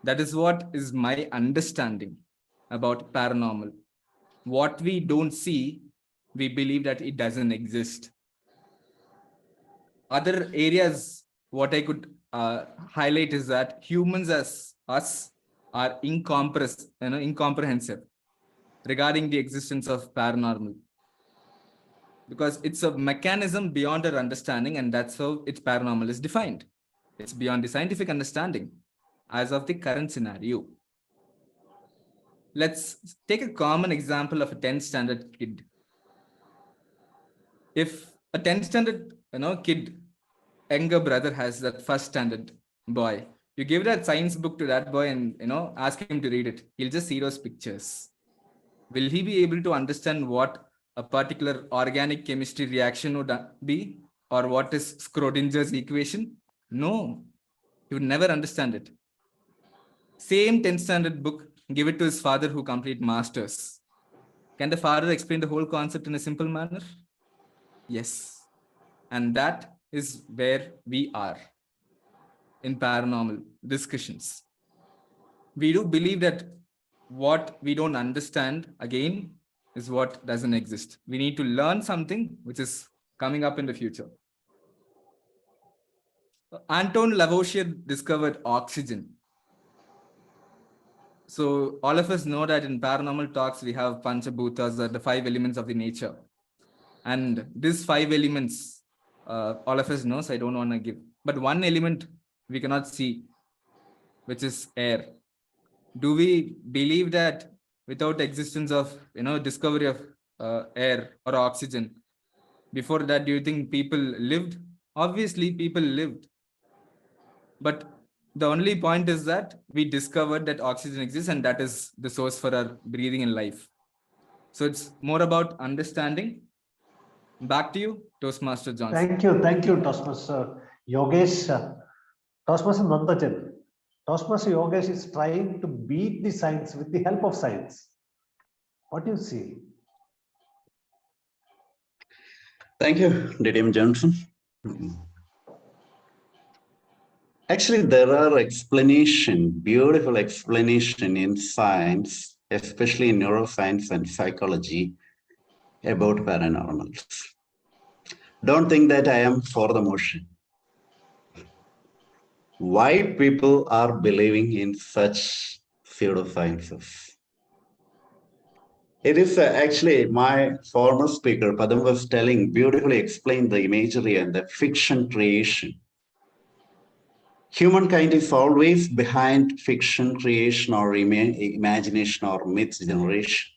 That is what is my understanding about paranormal. What we don't see, we believe that it doesn't exist. Other areas, what I could highlight is that humans as us are incomprehensive regarding the existence of paranormal. Because it's a mechanism beyond our understanding, and that's how its paranormal is defined. It's beyond the scientific understanding as of the current scenario. Let's take a common example of a 10th standard kid. If a 10th standard kid, younger brother, has that first standard boy, you give that science book to that boy and ask him to read it. He'll just see those pictures. Will he be able to understand what a particular organic chemistry reaction would be, or what is Schrodinger's equation? No, he would never understand it. Same 10th standard book, give it to his father who complete masters. Can the father explain the whole concept in a simple manner? Yes. And that is where we are in paranormal discussions. We do believe that what we don't understand, again, is what doesn't exist. We need to learn something which is coming up in the future. Anton Lavoisier discovered oxygen. So all of us know that in paranormal talks, we have Panchabhutas, or the 5 elements of the nature. And these 5 elements, all of us know, so I don't want to give. But one element we cannot see, which is air. Do we believe that without existence of, discovery of air or oxygen, before that, do you think people lived? Obviously, people lived. But the only point is that we discovered that oxygen exists, and that is the source for our breathing in life. So it's more about understanding. Back to you, Toastmaster Johnson. Thank you, Toastmaster Yogesh. Toastmaster Nandajan. Toastmaster Yogesh is trying to beat the science with the help of science. What do you see? Thank you, D.M. Johnson. Actually, there are beautiful explanation in science, especially in neuroscience and psychology, about paranormals. Don't think that I am for the motion. Why people are believing in such pseudosciences? It is actually my former speaker, Padam, was beautifully explained the imagery and the fiction creation. Humankind is always behind fiction creation or imagination or myth generation.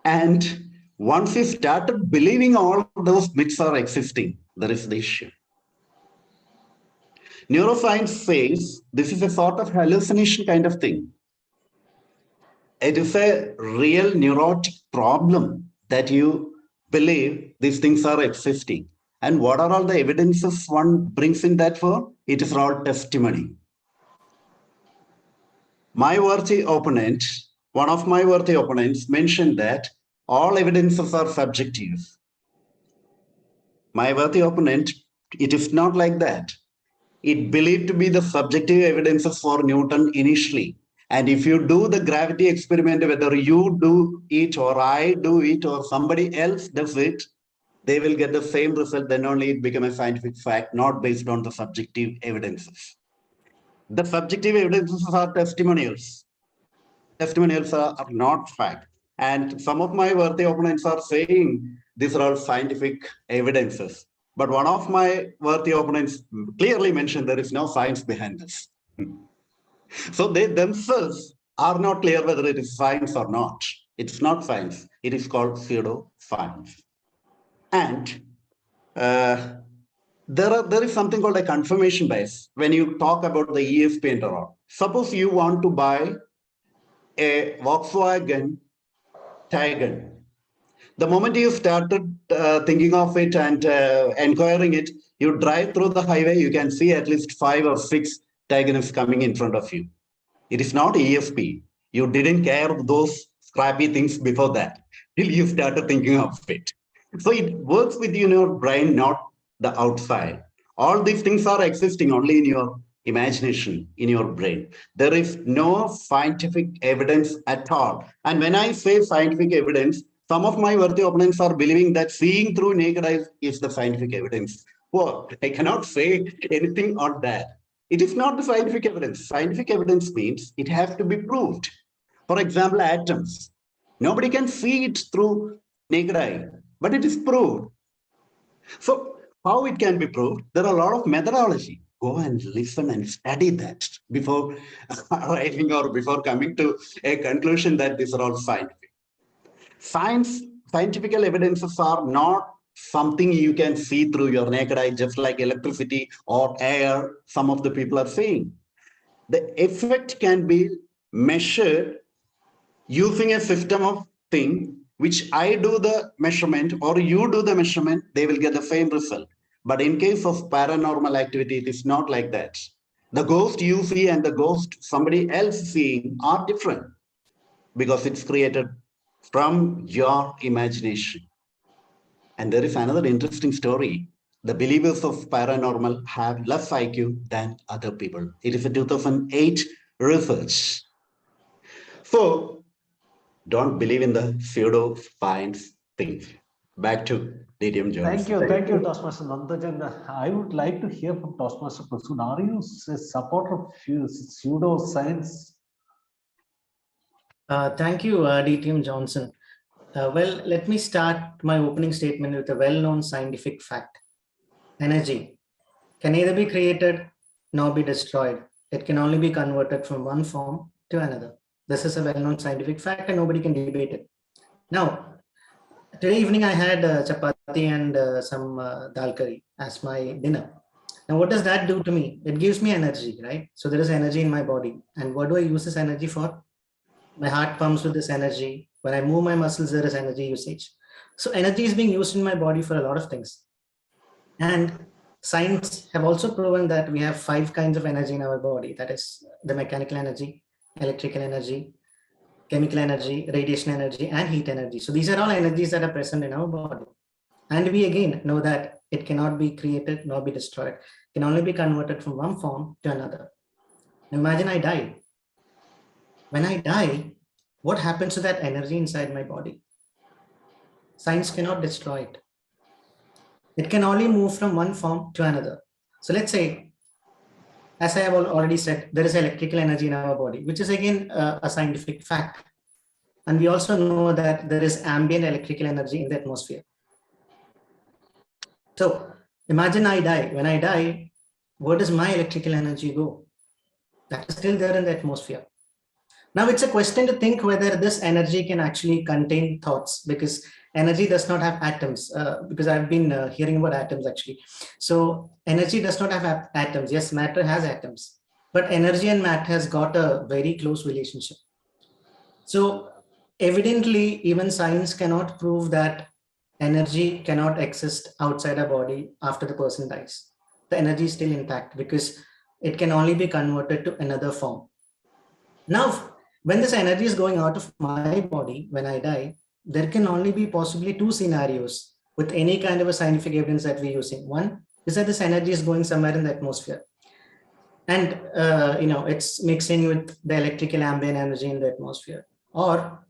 And once we started believing all those myths are existing, there is the issue. Neuroscience says this is a sort of hallucination kind of thing. It is a real neurotic problem that you believe these things are existing. And what are all the evidences one brings in that for? It is all testimony. My worthy opponent, one of my worthy opponents mentioned that all evidences are subjective. My worthy opponent, it is not like that. It believed to be the subjective evidences for Newton initially. And if you do the gravity experiment, whether you do it or I do it or somebody else does it, they will get the same result. Then only it become a scientific fact, not based on the subjective evidences. The subjective evidences are testimonials. Testimonials are not fact. And some of my worthy opponents are saying these are all scientific evidences. But one of my worthy opponents clearly mentioned there is no science behind this. So they themselves are not clear whether it is science or not. It's not science. It is called pseudoscience. And there is something called a confirmation bias when you talk about the ESP and all. Suppose you want to buy a Volkswagen Tiguan. The moment you started thinking of it and inquiring it, you drive through the highway, you can see at least 5 or 6 Tiguans coming in front of you. It is not ESP. You didn't care those scrappy things before that till you started thinking of it. So it works with you in your brain, not the outside. All these things are existing only in your imagination, in your brain. There is no scientific evidence at all. And when I say scientific evidence, some of my worthy opponents are believing that seeing through naked eyes is the scientific evidence. Well, I cannot say anything on that. It is not the scientific evidence. Scientific evidence means it has to be proved. For example, atoms. Nobody can see it through naked eye, but it is proved. So how it can be proved? There are a lot of methodology. Go and listen and study that before arriving or before coming to a conclusion that these are all scientific. Scientific evidences are not something you can see through your naked eye, just like electricity or air, some of the people are saying. The effect can be measured using a system of things, which I do the measurement or you do the measurement, they will get the same result. But in case of paranormal activity, it is not like that. The ghost you see and the ghost somebody else seeing are different because it's created from your imagination. And there is another interesting story. The believers of paranormal have less IQ than other people. It is a 2008 research. So don't believe in the pseudo-science things. Back to DTM Jones. Thank you, Toastmaster Nandajan. I would like to hear from Toastmaster Prasoon. Are you a supporter of pseudoscience? Thank you, DTM Johnson. Well, let me start my opening statement with a well-known scientific fact. Energy can neither be created nor be destroyed. It can only be converted from one form to another. This is a well-known scientific fact and nobody can debate it. Now, today evening I had chapati and some dal curry as my dinner. Now, what does that do to me? It gives me energy, right? So there is energy in my body. And what do I use this energy for? My heart pumps with this energy. When I move my muscles, there is energy usage. So energy is being used in my body for a lot of things. And science have also proven that we have 5 kinds of energy in our body. That is the mechanical energy, electrical energy, chemical energy, radiation energy, and heat energy. So these are all energies that are present in our body. And we again know that it cannot be created nor be destroyed. It can only be converted from one form to another. Now imagine I die. When I die, what happens to that energy inside my body? Science cannot destroy it. It can only move from one form to another. So let's say, as I have already said, there is electrical energy in our body, which is again a scientific fact. And we also know that there is ambient electrical energy in the atmosphere. So imagine I die. When I die, where does my electrical energy go? That is still there in the atmosphere. Now it's a question to think whether this energy can actually contain thoughts, because energy does not have atoms, because I've been hearing about atoms actually. So energy does not have atoms. Yes, matter has atoms, but energy and matter has got a very close relationship. So evidently, even science cannot prove that energy cannot exist outside a body after the person dies. The energy is still intact because it can only be converted to another form. Now, when this energy is going out of my body, when I die, there can only be possibly two scenarios with any kind of a scientific evidence that we're using. One is that this energy is going somewhere in the atmosphere, and it's mixing with the electrical ambient energy in the atmosphere, or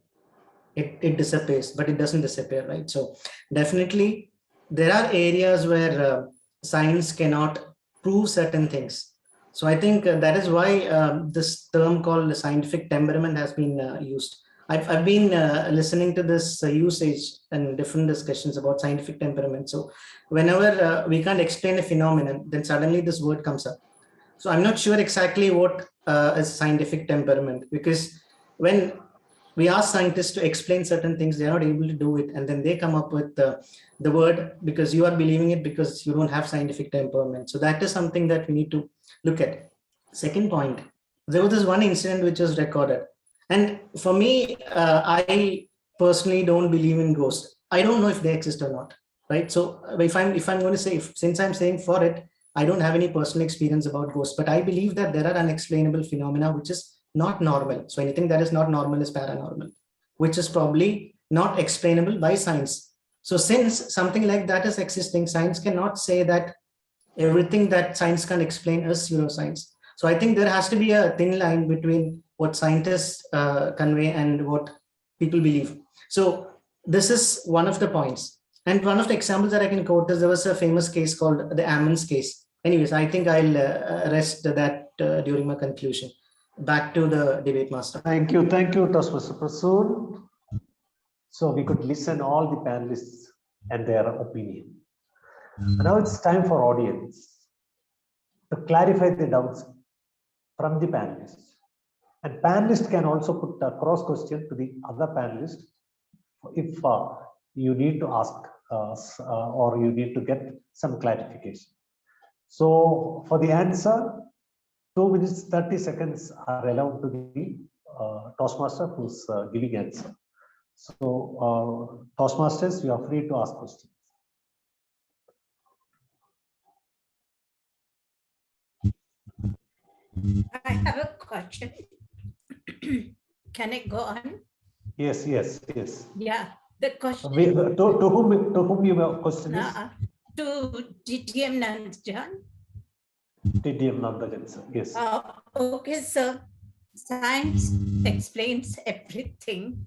it disappears, but it doesn't disappear, right? So definitely there are areas where science cannot prove certain things. So I think that is why this term called scientific temperament has been used. I've been listening to this usage and different discussions about scientific temperament. So whenever we can't explain a phenomenon, then suddenly this word comes up. So I'm not sure exactly what is scientific temperament, because when we ask scientists to explain certain things, they're not able to do it. And then they come up with the word because you are believing it because you don't have scientific temperament. So that is something that we need to look at. Second point, there was this one incident which was recorded. And for me, I personally don't believe in ghosts. I don't know if they exist or not, right? So if I'm going to say, since I'm saying for it, I don't have any personal experience about ghosts, but I believe that there are unexplainable phenomena which is not normal. So anything that is not normal is paranormal, which is probably not explainable by science. So since something like that is existing, science cannot say that everything that science can explain is pseudoscience. So I think there has to be a thin line between what scientists convey and what people believe. So this is one of the points. And one of the examples that I can quote is there was a famous case called the aeons case. Anyways, I think I'll rest that during my conclusion. Back to the debate master. Thank you, Toastmaster Prasoon. So we could listen all the panelists and their opinion. Now it's time for audience to clarify the doubts from the panelists. And panelists can also put a cross question to the other panelists if you need to ask or you need to get some clarification. So for the answer, 2 minutes 30 seconds are allowed to the Toastmaster who's giving answer. So Toastmasters, you are free to ask questions. I have a question. Can I go on? Yes. Yeah, the question. To whom your question is? To DTM Nandajan. DTM Nandajan, sir. Yes. Okay, sir. Science explains everything.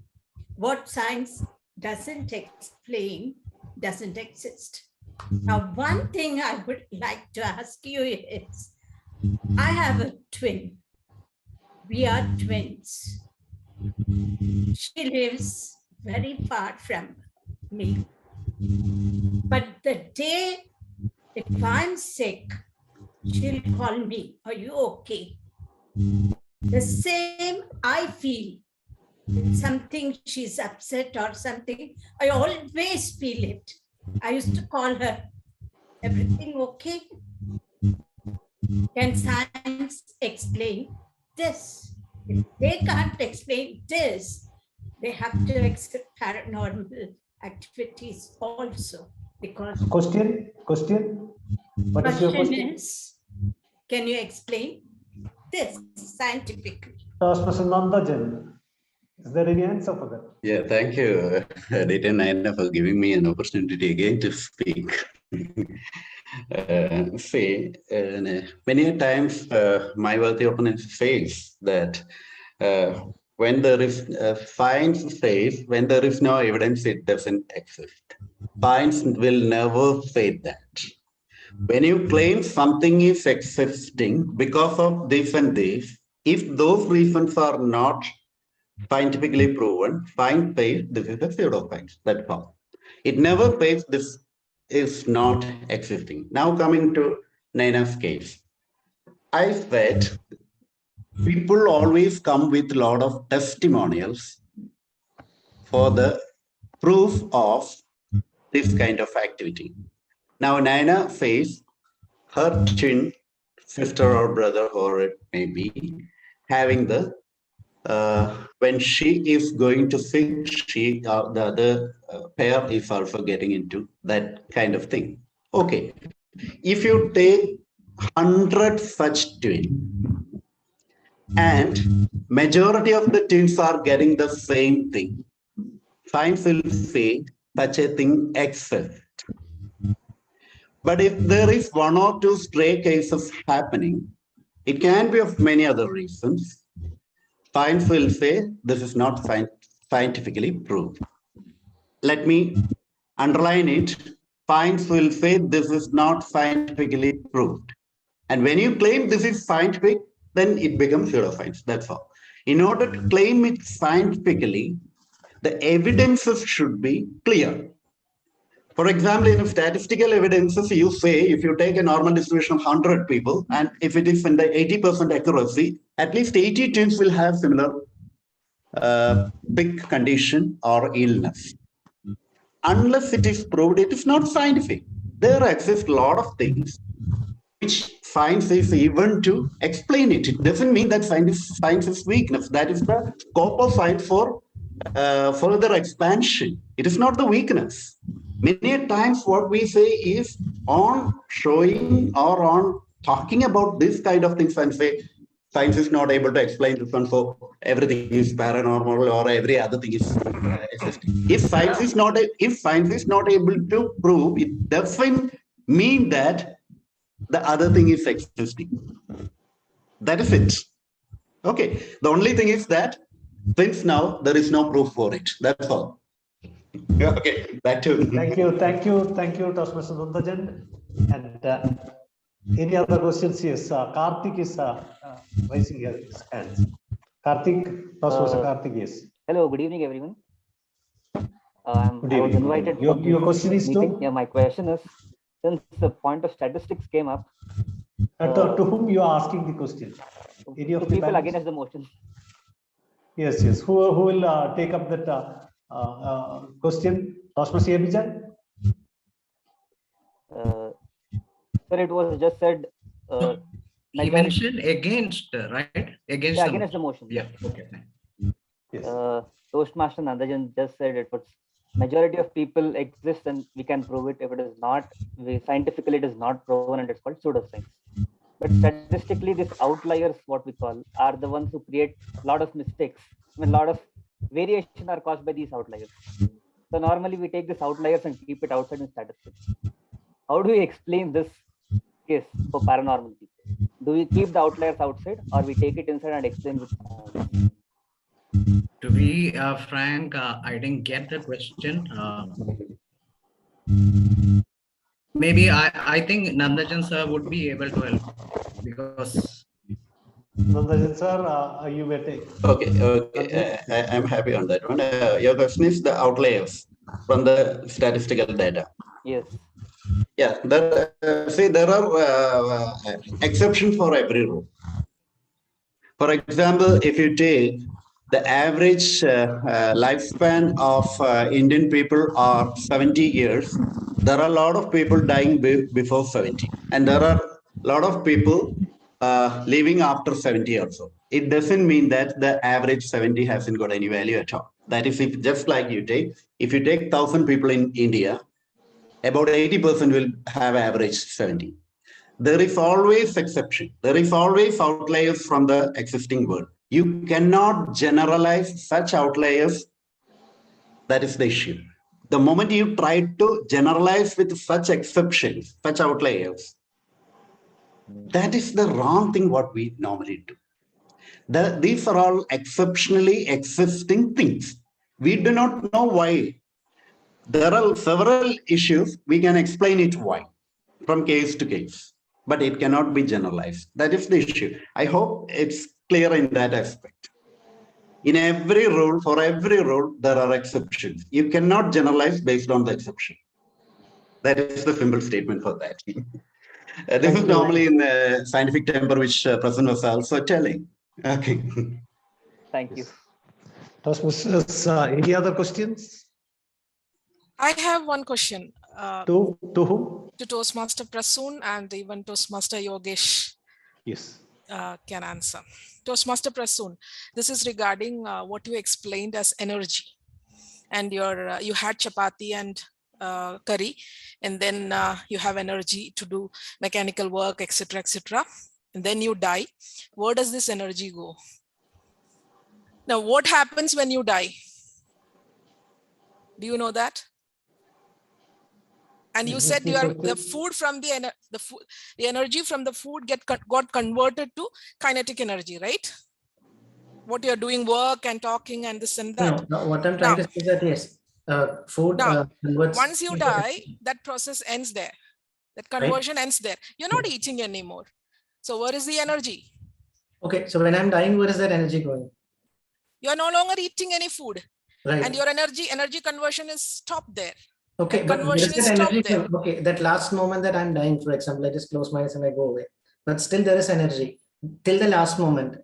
What science doesn't explain doesn't exist. Now, one thing I would like to ask you is, I have a twin. We are twins. She lives very far from me. But the day if I'm sick, she'll call me, are you okay? The same I feel. Something she's upset or something, I always feel it. I used to call her, everything okay? Can science explain this? If they can't explain this, they have to accept paranormal activities also. Because question. What is your question? Is, can you explain this scientifically? Toastmaster Nandajan, is there any answer for that? Yeah, thank you, Rita Naina, for giving me an opportunity again to speak. Many times my worthy opponent says that when there is science says when there is no evidence, it doesn't exist. Science will never say that. When you claim something is existing because of this and this, if those reasons are not scientifically proven, science says this is a pseudoscience. That's all. It never says this is not existing. Now coming to Naina's case, I said people always come with a lot of testimonials for the proof of this kind of activity. Now, Naina says her twin sister or brother, or it may be, having the when she is going to think, the other pair is also getting into that kind of thing. Okay, if you take 100 such twins, and majority of the twins are getting the same thing, science will say such a thing exists. But if there is one or two stray cases happening, it can be of many other reasons. Science will say this is not scientifically proved. Let me underline it. Science will say this is not scientifically proved. And when you claim this is scientific, then it becomes pseudoscience. That's all. In order to claim it scientifically, the evidences should be clear. For example, in statistical evidences, you say if you take a normal distribution of 100 people, and if it is in the 80% accuracy, at least 80 twins will have similar big condition or illness. Unless it is proved, it is not scientific. There exist a lot of things which science is even to explain it. It doesn't mean that science is weakness. That is the scope of science for further expansion. It is not the weakness. Many times what we say is on showing or on talking about this kind of things and say science is not able to explain this one, so everything is paranormal or every other thing is existing. If science is not able to prove, it doesn't mean that the other thing is existing. That is it. Okay. The only thing is that since now there is no proof for it. That's all. Okay. Back to Thank you, Toastmaster Nandajan. And any other questions? Yes, Karthik is raising his hands. Karthik, Toastmaster Karthik, yes. Hello, good evening, everyone. I was invited. Your question is meeting. Yeah, my question is, since the point of statistics came up, to whom you are asking the question? Any of the people panelists? against the motion. Yes, yes. Who will take up that question? Toastmaster Abhijan? Sir, it was just said. He mentioned against, right? Against, yeah, against the motion. Yeah. Okay. Yes. Toastmaster Nandajan just said it was majority of people exist and we can prove it. If it is not, scientifically it is not proven and it's called pseudoscience. But statistically, these outliers, what we call, are the ones who create a lot of mistakes. I mean, a lot of variation are caused by these outliers. So normally we take these outliers and keep it outside in statistics. How do we explain this case for paranormal people? Do we keep the outliers outside or we take it inside and explain with science? To be frank, I didn't get the question. Maybe I think Nandajan sir would be able to help because. Nandajan sir, you may take. Okay. I'm happy on that one. Your question is the outliers from the statistical data. Yes. Yeah, see, there are exceptions for every rule. For example, if you take the average lifespan of Indian people are 70 years, there are a lot of people dying before 70. And there are a lot of people living after 70 also. It doesn't mean that the average 70 hasn't got any value at all. That is, if just like if you take 1,000 people in India, about 80% will have average 70. There is always exception. There is always outliers from the existing world. You cannot generalize such outliers. That is the issue. The moment you try to generalize with such exceptions, such outliers, that is the wrong thing what we normally do. These are all exceptionally existing things. We do not know why. There are several issues. We can explain it why from case to case, but it cannot be generalized. That is the issue. I hope it's clear in that aspect. In every rule, for every rule, there are exceptions. You cannot generalize based on the exception. That is the simple statement for that. This is normally in the scientific temper, which Prasanna was also telling. Okay. Thank you. Toastmasters, any other questions? I have one question To whom? to Toastmaster Prasoon and even Toastmaster Yogesh Yes. can answer. Toastmaster Prasoon, this is regarding what you explained as energy. And you had chapati and curry, and then you have energy to do mechanical work, etc., etc. And then you die. Where does this energy go? Now, what happens when you die? Do you know that? And you said the food from the energy from the food got converted to kinetic energy, right? What you're doing, work and talking and this and that. No, what I'm trying to say is that yes, food converts. Once you die, that process ends there. That conversion ends there. You're not eating anymore. So where is the energy? Okay, so when I'm dying, where is that energy going? You're no longer eating any food. Right. And your energy conversion is stopped there. Okay, but there is that energy. Okay, that last moment that I'm dying, for example, I just close my eyes and I go away. But still there is energy. Till the last moment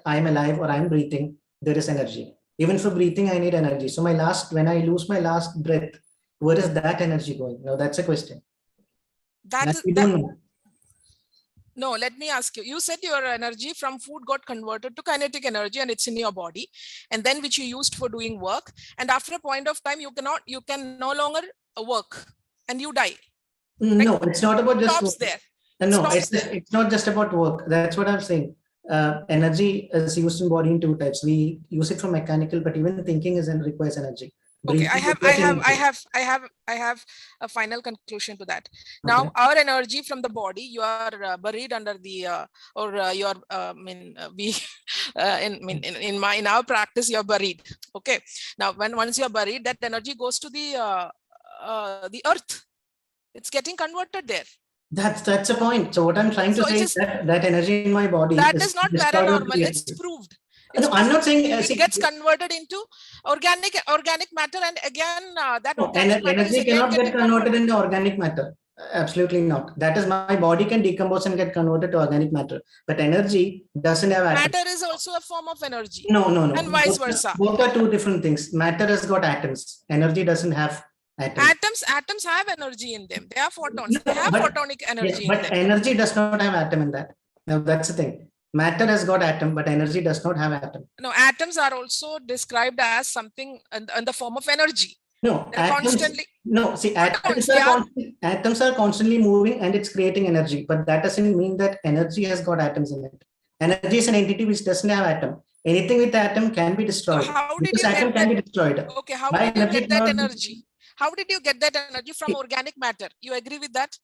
I'm alive or I'm breathing, there is energy. Even for breathing, I need energy. So when I lose my last breath, where is that energy going? Now that's a question. No, let me ask you. You said your energy from food got converted to kinetic energy and it's in your body, and then which you used for doing work. And after a point of time, you can no longer work and you die. No, it's not about just stops there. No, it's not just about work. That's what I'm saying. Energy is used in body in two types. We use it for mechanical, but even thinking requires energy. Okay, I have a final conclusion to that. Now, our energy from the body, you are buried under the in our practice, you're buried. Okay. Now, once you're buried, that energy goes to the earth. It's getting converted there. That's a point. So what I'm trying to say is that energy in my body is not paranormal. It's proved. No, I'm not saying it gets converted into organic matter, and again that organic matter energy cannot get converted into organic matter. Absolutely not. That is, my body can decompose and get converted to organic matter, but energy doesn't have atoms. Matter is also a form of energy. No. And vice versa. Both are two different things. Matter has got atoms. Energy doesn't have atoms. Atoms have energy in them. They are photons. They have photonic energy in them. But energy does not have atom in that. Now that's the thing. Matter has got atom, but energy does not have atom. No, atoms are also described as something in the form of energy. No, atoms are constantly moving and it's creating energy, but that doesn't mean that energy has got atoms in it. Energy is an entity which doesn't have atom. Anything with atom can be destroyed. So how did you atom can be destroyed. Okay, how did you get that energy? How did you get that energy from organic matter? You agree with that?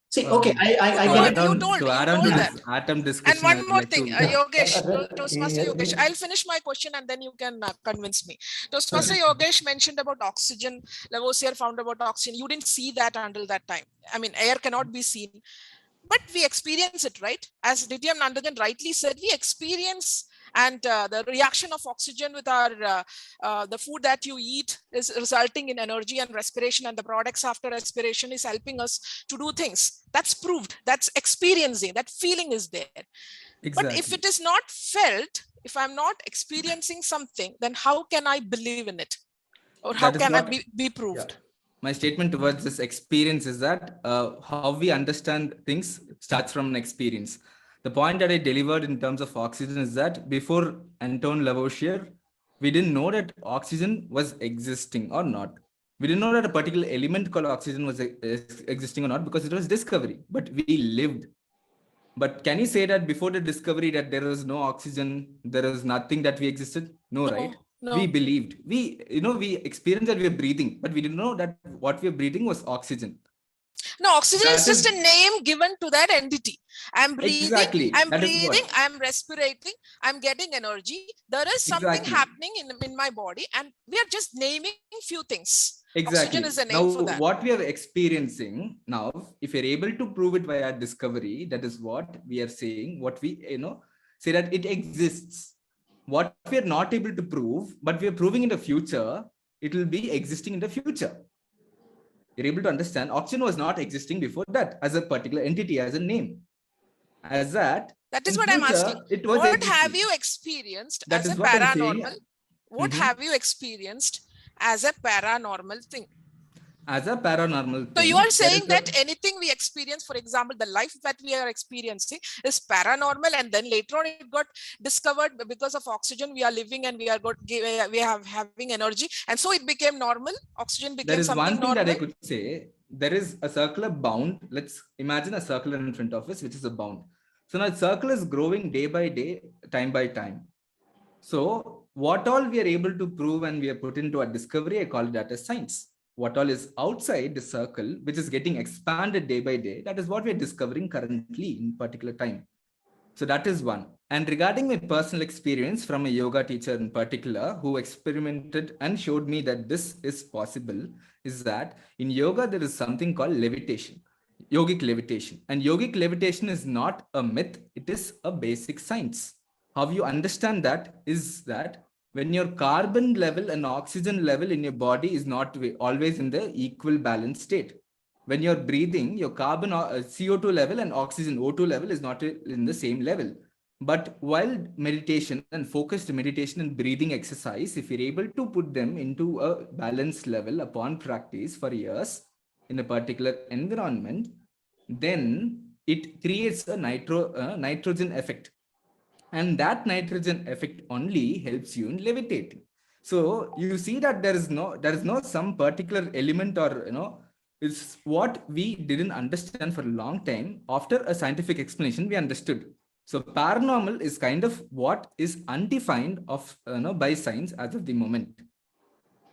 See, okay, I get it. You told that. Atom discussion. And one more thing, Yogesh, Toastmaster Yogesh, I'll finish my question and then you can convince me. Toastmaster Yogesh mentioned about oxygen. Lavoisier found about oxygen. You didn't see that until that time. I mean, air cannot be seen, but we experience it, right? As Nityan Nandajan rightly said, we experience and the reaction of oxygen with the food that you eat is resulting in energy and respiration, and the products after respiration is helping us to do things. That's proved. That's experiencing. That feeling is there. Exactly. But if it is not felt, if I'm not experiencing something, then how can I believe in it? Or how can I be proved? Yeah. My statement towards this experience is that how we understand things starts from an experience. The point that I delivered in terms of oxygen is that before Anton Lavoisier, we didn't know that oxygen was existing or not. We didn't know that a particular element called oxygen was existing or not because it was discovery, but we lived. But can you say that before the discovery that there was no oxygen, there was nothing that we existed? No, right? No. We believed. We experienced that we were breathing, but we didn't know that what we were breathing was oxygen. No, oxygen is just a name given to that entity. I'm breathing, I'm respirating, I'm getting energy. There is something happening in my body, and we are just naming few things. Exactly. Oxygen is a name for that. What we are experiencing now, if you're able to prove it via discovery, that is what we are saying, what we say that it exists. What we are not able to prove, but we are proving in the future, it will be existing in the future. You're able to understand oxygen was not existing before that as a particular entity, as a name. As that That is In what I'm future, asking. it was What have existing. you experienced That as is a what I'm saying. paranormal? What have you experienced as a paranormal thing? As a paranormal So thing, you are there saying is that anything we experience, for example, the life that we are experiencing is paranormal, and then later on it got discovered because of oxygen we are living and we are having energy, and so it became normal. Oxygen there became is one something thing that I normal. could say. There is a circular bound. Let's imagine a circle in front of us, which is a bound. So now the circle is growing day by day, time by time. So what all we are able to prove and we are put into a discovery, I call that as science. What all is outside the circle, which is getting expanded day by day, that is what we are discovering currently in particular time. So that is one. And regarding my personal experience from a yoga teacher in particular, who experimented and showed me that this is possible, is that in yoga, there is something called levitation, yogic levitation. And yogic levitation is not a myth, it is a basic science. How you understand that is that when your carbon level and oxygen level in your body is not always in the equal balanced state. When you're breathing, your carbon CO2 level and oxygen O2 level is not in the same level. But while meditation and focused meditation and breathing exercise, if you're able to put them into a balanced level upon practice for years in a particular environment, then it creates a nitrogen effect. And that nitrogen effect only helps you in levitating. So you see that there is no some particular element or it's what we didn't understand for a long time. After a scientific explanation, we understood. So paranormal is kind of what is undefined of by science as of the moment.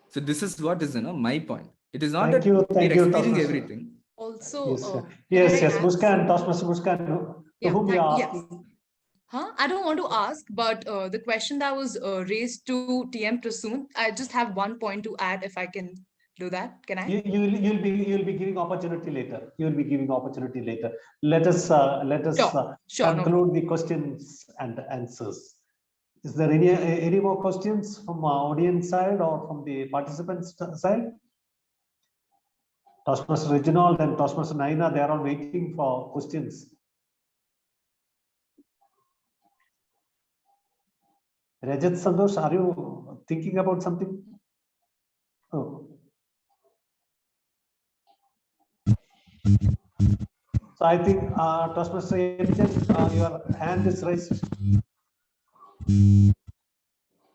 So this is what is my point. It is not Thank that you, we're experiencing Toastmaster. everything. Also, Yes, can yes, I yes. ask Muskan, Toastmaster Muskan, to Yeah, whom you are yes. asking? I don't want to ask, but the question that was raised to TM Prasoon, I just have one point to add if I can do that. Can I? You'll be giving opportunity later. You'll be giving opportunity later. Let us Sure, no conclude the questions and answers. Is there any more questions from our audience side or from the participants side? Toastmaster Reginald and Toastmaster Naina, they are all waiting for questions. Rajat Sandosh, are you thinking about something? Oh. So I think Toastmaster Epijan, your hand is raised.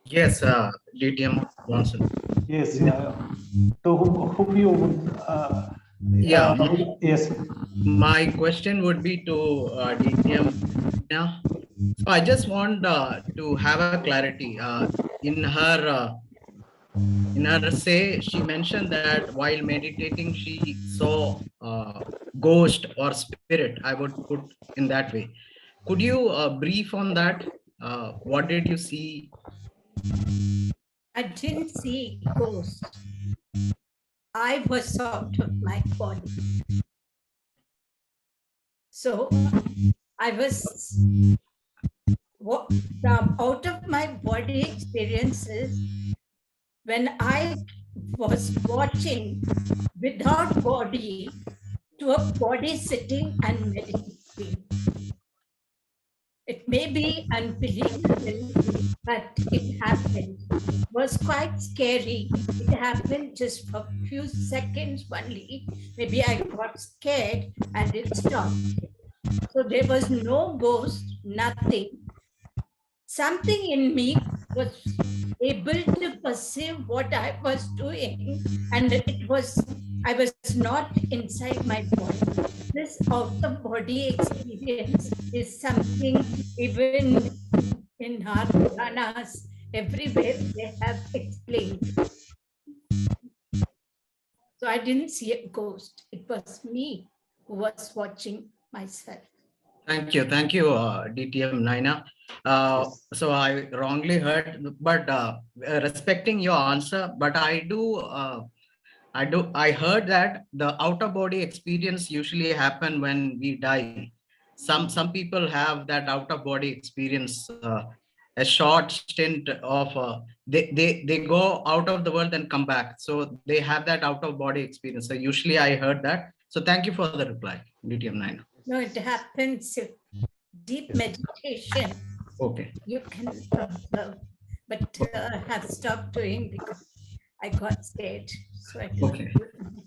Yes, DTM Johnson. Yes, to whom you would, yes. My question would be to DTM. Yeah, I just want to have a clarity. In her say, she mentioned that while meditating, she saw ghost or spirit. I would put in that way. Could you brief on that? What did you see? I didn't see ghosts. I was out of my body. So I was out of my body experiences when I was watching without body to a body sitting and meditating. It may be unbelievable, but it happened. It was quite scary. It happened just for a few seconds only. Maybe I got scared and it stopped. So there was no ghost, nothing. Something in me was able to perceive what I was doing, and I was not inside my body. This out-of-body experience is something even in our Puranas, everywhere they have explained. So I didn't see a ghost. It was me who was watching myself. Thank you, DTM Naina. So I wrongly heard, but respecting your answer, but I heard that the outer body experience usually happen when we die. Some people have that outer body experience, a short stint of they go out of the world and come back. So they have that out of body experience. So usually I heard that. So thank you for the reply, DTM9. No, it happens deep meditation, Okay. you can observe, but have stopped doing because I got scared. So I didn't. Okay.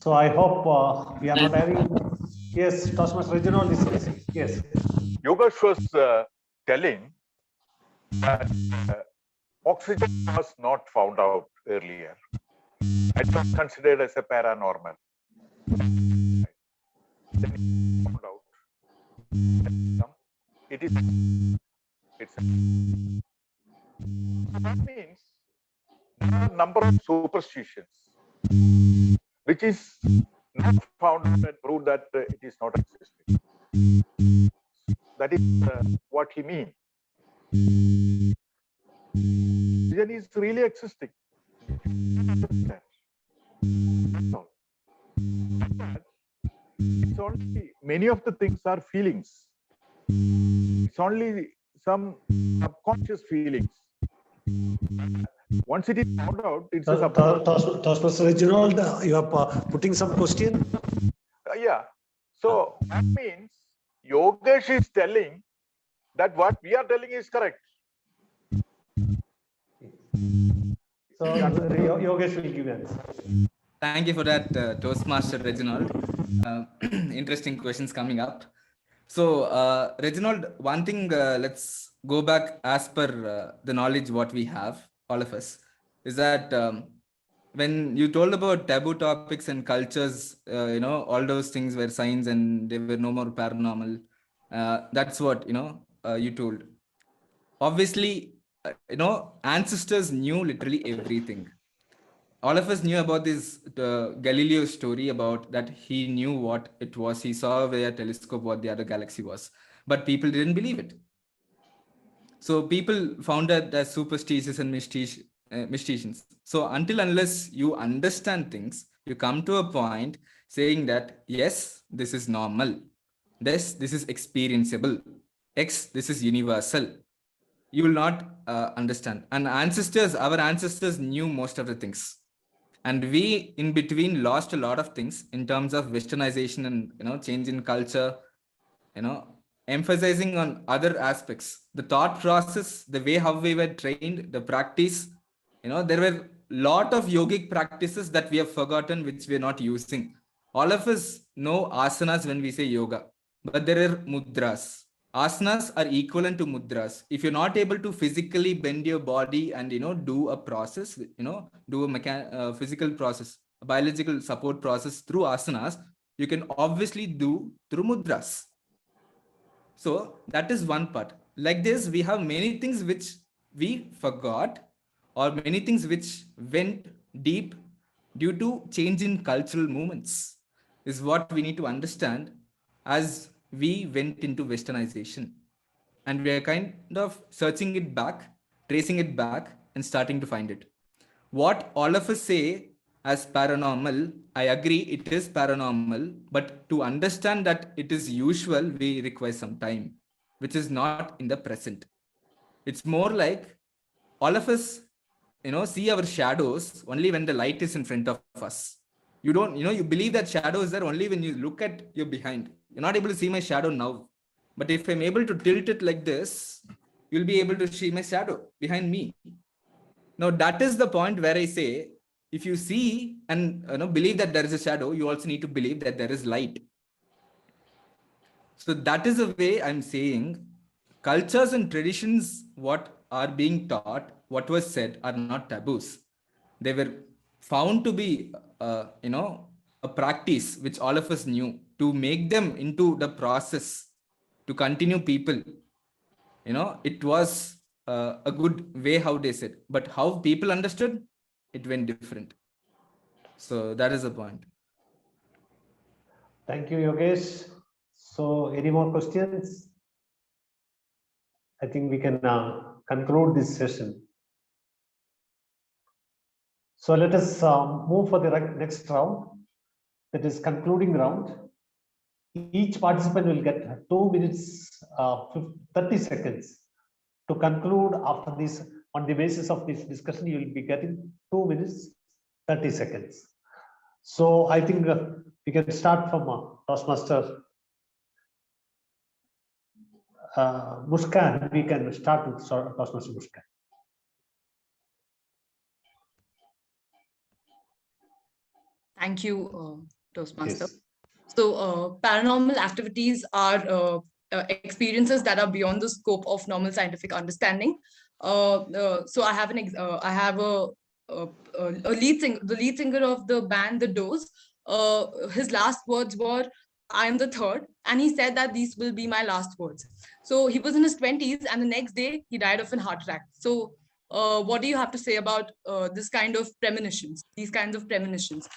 So I hope we are not having. Yes, Toastmaster Reginald is raising. Yes. Yogesh was telling that oxygen was not found out earlier. It was considered as a paranormal. Then it found out. It is. That means there are a number of superstitions which is not found and proved that it is not existing. That is what he means. Religion is really existing. It's only many of the things are feelings. It's only some subconscious feelings. Once it is found out, it's a Toastmaster Reginald, you are putting some question? yeah. So that means Yogesh is telling that what we are telling is correct. So Yogesh will give answer. Thank you for that, Toastmaster Reginald. Interesting questions coming up. So, Reginald, one thing, let's go back as per the knowledge what we have, all of us, is that when you told about taboo topics and cultures, all those things were signs and they were no more paranormal. That's what, you told. Obviously, ancestors knew literally everything. All of us knew about this Galileo story about that he knew what it was. He saw via telescope what the other galaxy was, but people didn't believe it. So people found that as superstitious and mysticions. So unless you understand things, you come to a point saying that, yes, this is normal. This is experienceable. X, this is universal. You will not understand. And our ancestors knew most of the things. And we in between lost a lot of things in terms of westernization and change in culture, emphasizing on other aspects, the thought process, the way how we were trained, the practice. There were lot of yogic practices that we have forgotten, which we're not using. All of us know asanas when we say yoga, but there are mudras. Asanas are equivalent to mudras. If you're not able to physically bend your body and do a process, do a physical process, a biological support process through asanas, you can obviously do through mudras. So that is one part. Like this, we have many things which we forgot, or many things which went deep due to change in cultural movements, is what we need to understand as we went into westernization. And we are kind of searching it back, tracing it back, and starting to find it. What all of us say as paranormal, I agree it is paranormal, but to understand that it is usual, we require some time, which is not in the present. It's more like all of us, see our shadows only when the light is in front of us. You don't, you believe that shadow is there only when you look at your behind. You're not able to see my shadow now. But if I'm able to tilt it like this, you'll be able to see my shadow behind me. Now, that is the point where I say, if you see and believe that there is a shadow, you also need to believe that there is light. So that is the way I'm saying cultures and traditions, what are being taught, what was said, are not taboos. They were found to be, a practice which all of us knew, to make them into the process to continue people. It was a good way how they said, but how people understood, it went different. So that is the point. Thank you, Yogesh. So any more questions? I think we can conclude this session. So let us move for the next round, that is concluding round. Each participant will get 2 minutes, 30 seconds to conclude. After this, on the basis of this discussion, you will be getting 2 minutes, 30 seconds. So I think we can start from Toastmaster Muskan, we can start with Toastmaster Muskan. Thank you, Toastmaster. Yes. So, paranormal activities are experiences that are beyond the scope of normal scientific understanding. So, I have a the lead singer of the band The Doors. His last words were, "I am the third," and he said that these will be my last words. So he was in his 20s, and the next day he died of a heart attack. So, what do you have to say about this kind of premonitions? These kinds of premonitions.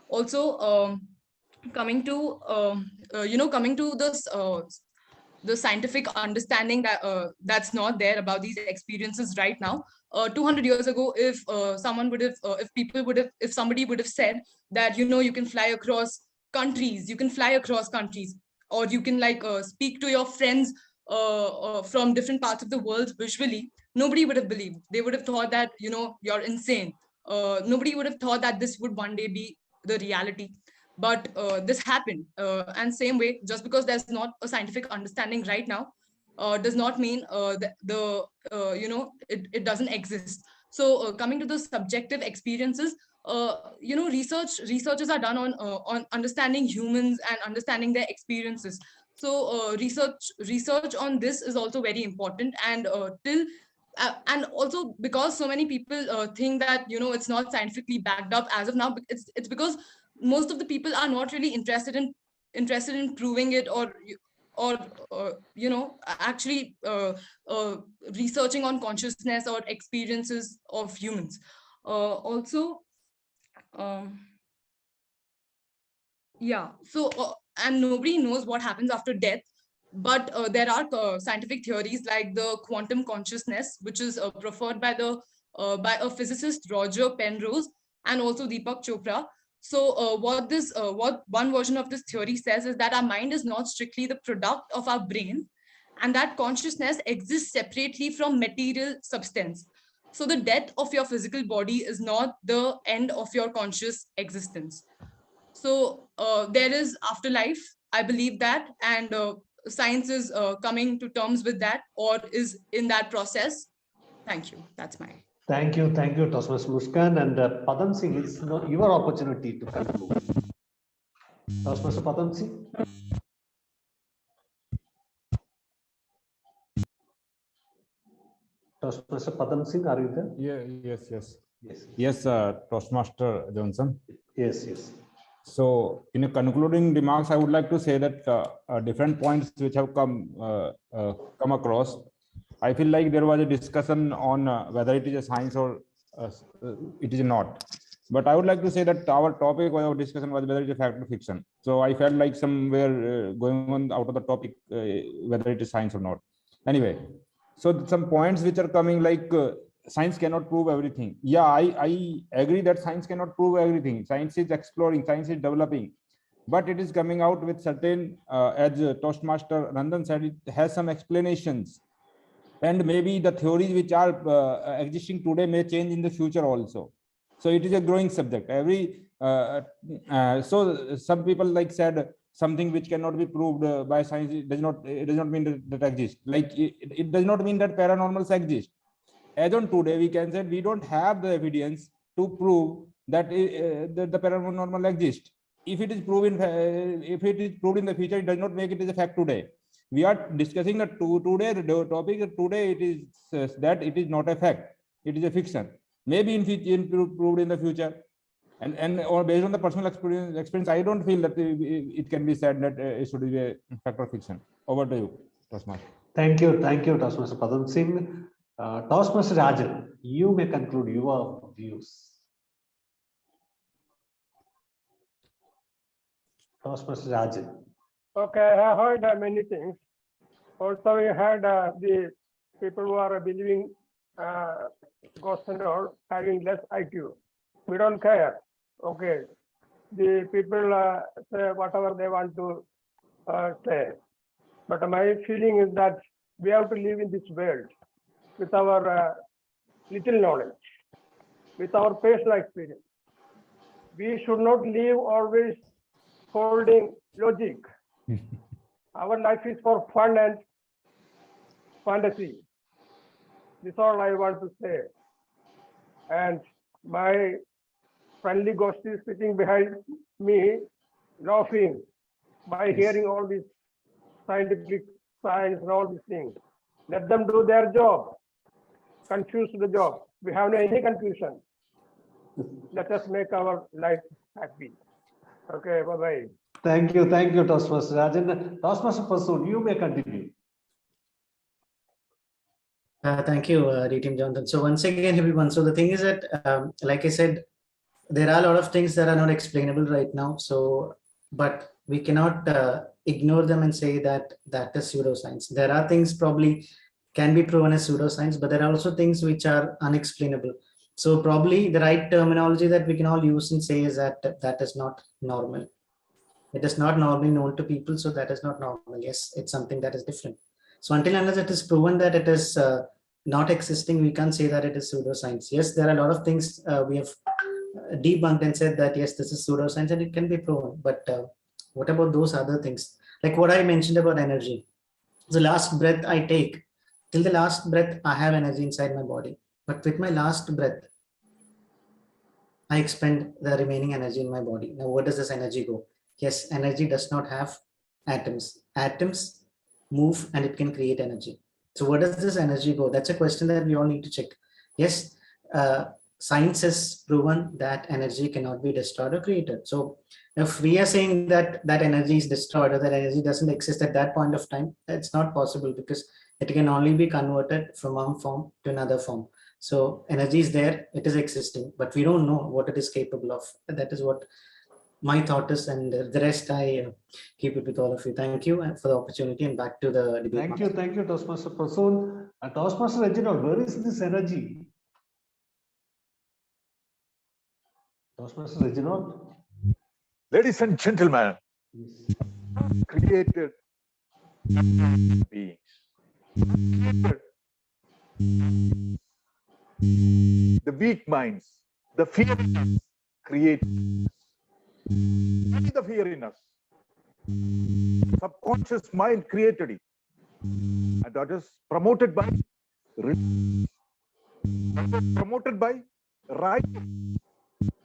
Also, coming to coming to this the scientific understanding that that's not there about these experiences right now. 200 years ago, if someone would have if people would have if somebody would have said that you can fly across countries, you can fly across countries, or you can speak to your friends from different parts of the world visually, nobody would have believed. They would have thought that you're insane. Nobody would have thought that this would one day be the reality. But this happened, and same way, just because there's not a scientific understanding right now does not mean it doesn't exist. So coming to the subjective experiences, researches are done on understanding humans and understanding their experiences. So research on this is also very important, and and also because so many people think that it's not scientifically backed up as of now, it's because most of the people are not really interested in proving it, or actually researching on consciousness or experiences of humans. Also, um, yeah, so and nobody knows what happens after death, but there are scientific theories like the quantum consciousness, which is preferred by a physicist, Roger Penrose, and also Deepak Chopra. So what one version of this theory says is that our mind is not strictly the product of our brain, and that consciousness exists separately from material substance. So the death of your physical body is not the end of your conscious existence. So there is afterlife, I believe that, and science is coming to terms with that, or is in that process. Thank you. That's my. Thank you, Toastmaster Muskan, and Padam Singh. It's your opportunity to conclude. Toastmaster Padam Singh. Toastmaster Padam Singh, are you there? Yeah, yes, Toastmaster Johnson. Yes. So, in a concluding remarks, I would like to say that different points which have come across. I feel like there was a discussion on whether it is a science or it is not. But I would like to say that our topic of discussion was whether it is fact or fiction. So I felt like somewhere going on out of the topic, whether it is science or not. Anyway, so some points which are coming like science cannot prove everything. Yeah, I agree that science cannot prove everything. Science is exploring, science is developing, but it is coming out with certain, as Toastmaster Nandan said, it has some explanations. And maybe the theories which are existing today may change in the future also. So it is a growing subject. So some people like said something which cannot be proved by science. It does not mean that exists. Like it does not mean that paranormals exist. As on today, we can say we don't have the evidence to prove that the paranormal exists. If it is proven, if it is proved in the future, it does not make it as a fact today. We are discussing the topic today. It is that it is not a fact. It is a fiction. Maybe proved in the future, and or based on the personal experience, I don't feel that it can be said that it should be a fact or fiction. Over to you, Toastmaster. Thank you, Toastmaster Padam Singh. Toastmaster Rajan, you may conclude your views. Toastmaster Rajan. Okay, I have heard many things. Also, we had the people who are believing ghosts and all having less IQ. We don't care. Okay, the people say whatever they want to say. But my feeling is that we have to live in this world with our little knowledge, with our personal experience. We should not live always holding logic. Our life is for fun and fantasy. This is all I want to say. And my friendly ghost is sitting behind me, laughing by hearing all these scientific science and all these things. Let them do their job. Confuse the job. We have no any confusion. Let us make our life happy. Okay, bye-bye. Thank you, Toastmaster Rajan. Toastmaster Prasoon, you may continue. Thank you, DTM Jonathan. So once again, everyone. So the thing is that, like I said, there are a lot of things that are not explainable right now. So, but we cannot ignore them and say that that is pseudoscience. There are things probably can be proven as pseudoscience, but there are also things which are unexplainable. So probably the right terminology that we can all use and say is that that is not normal. It is not normally known to people, so that is not normal. Yes, it's something that is different. So until unless it is proven that it is not existing, we can't say that it is pseudoscience. Yes, there are a lot of things we have debunked and said that yes, this is pseudoscience and it can be proven. But what about those other things? Like what I mentioned about energy. The last breath I take, till the last breath, I have energy inside my body. But with my last breath, I expend the remaining energy in my body. Now, where does this energy go? Yes, energy does not have atoms. Atoms move and it can create energy. So where does this energy go? That's a question that we all need to check. Yes, science has proven that energy cannot be destroyed or created. So if we are saying that that energy is destroyed or that energy doesn't exist at that point of time, it's not possible because it can only be converted from one form to another form. So energy is there, it is existing, but we don't know what it is capable of. That is what my thought is, and the rest I keep it with all of you. Thank you for the opportunity, and back to the debate. Thank you, Toastmaster Prasoon. Toastmaster Reginald, where is this energy? Toastmaster Reginald? Ladies and gentlemen, created beings. The weak minds, the fear create the fear in us. Subconscious mind created it. And that is promoted by right.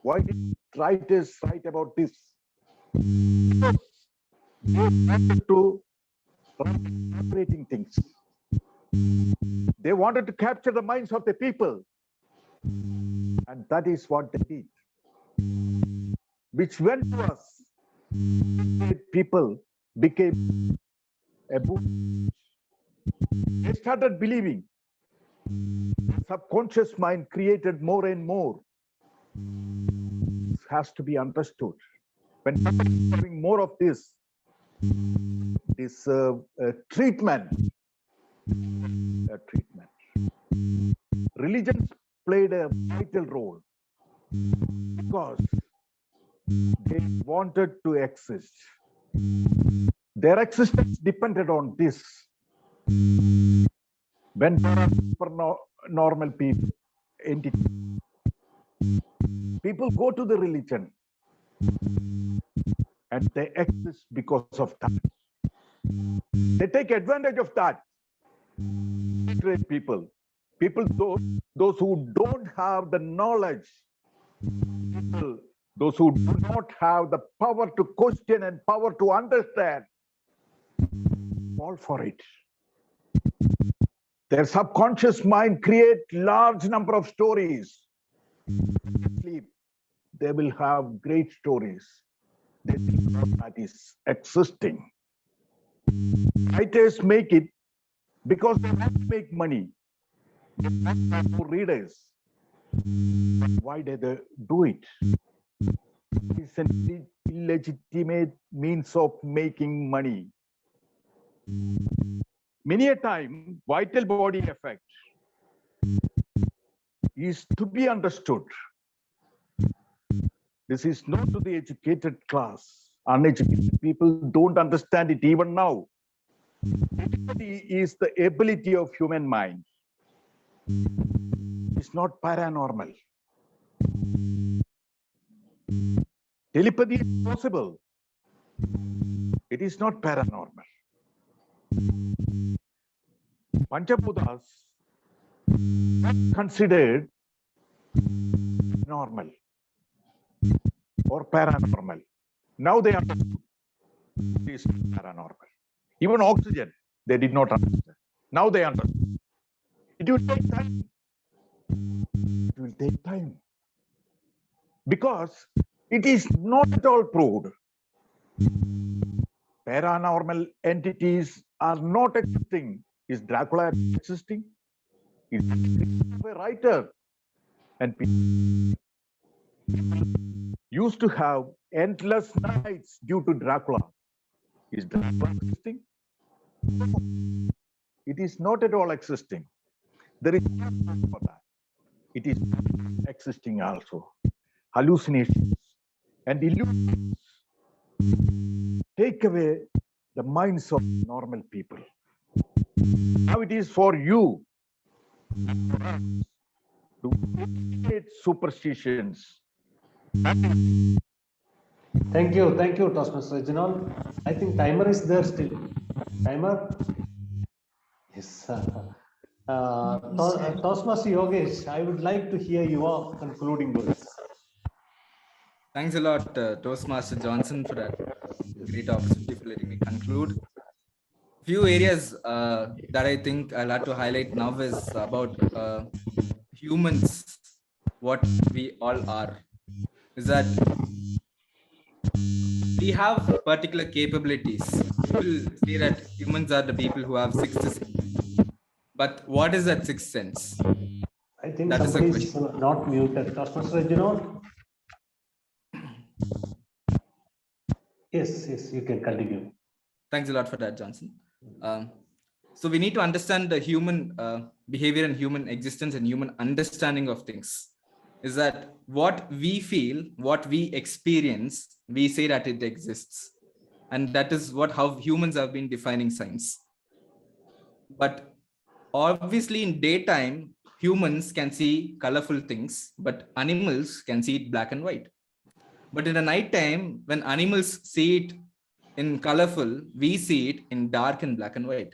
Why did writers write about this? To operating things. They wanted to capture the minds of the people. And that is what they did. Which went to us. People became a book. They started believing. The subconscious mind created more and more. This has to be understood. When having more of this treatment, religions played a vital role because they wanted to exist. Their existence depended on this. When normal people, entities, people go to the religion and they exist because of that. They take advantage of that. People, those who don't have the knowledge, those who do not have the power to question and power to understand, fall for it. Their subconscious mind create large number of stories. Sleep, they will have great stories. They think that is existing. Writers make it because they want to make money. They want more readers. Why do they do it? It's an illegitimate means of making money. Many a time, vital body effect is to be understood. This is not to the educated class. Uneducated people don't understand it even now. Telepathy is the ability of human mind. It's not paranormal. Telepathy is possible. It is not paranormal. Panchabhutas considered normal or paranormal. Now they understood it is paranormal. Even oxygen, they did not understand. Now they understand. It will take time. It will take time. Because it is not at all proved. Paranormal entities are not existing. Is Dracula existing? Is a writer? And people used to have endless nights due to Dracula. Is Dracula existing? It is not at all existing. There is no proof for that. It is existing also. Hallucinations and illusions take away the minds of normal people. Now it is for you to create superstitions. Thank you, Toastmaster Reginald. I think timer is there still. Timer? Yes. Toastmaster Yogesh, I would like to hear your concluding words. Thanks a lot, Toastmaster Johnson, for that great opportunity for letting me conclude. Few areas that I think I'll have to highlight now is about humans, what we all are. Is that we have particular capabilities. People say that humans are the people who have sixth sense. But what is that sixth sense? I think that somebody is is not muted. Toastmaster Reginald? Yes, you can continue. Thanks a lot for that, Johnson. So we need to understand the human behavior and human existence and human understanding of things. Is that what we feel, what we experience, we say that it exists. And that is how humans have been defining science. But obviously in daytime, humans can see colorful things, but animals can see it black and white. But in the nighttime, when animals see it in colorful, we see it in dark and black and white.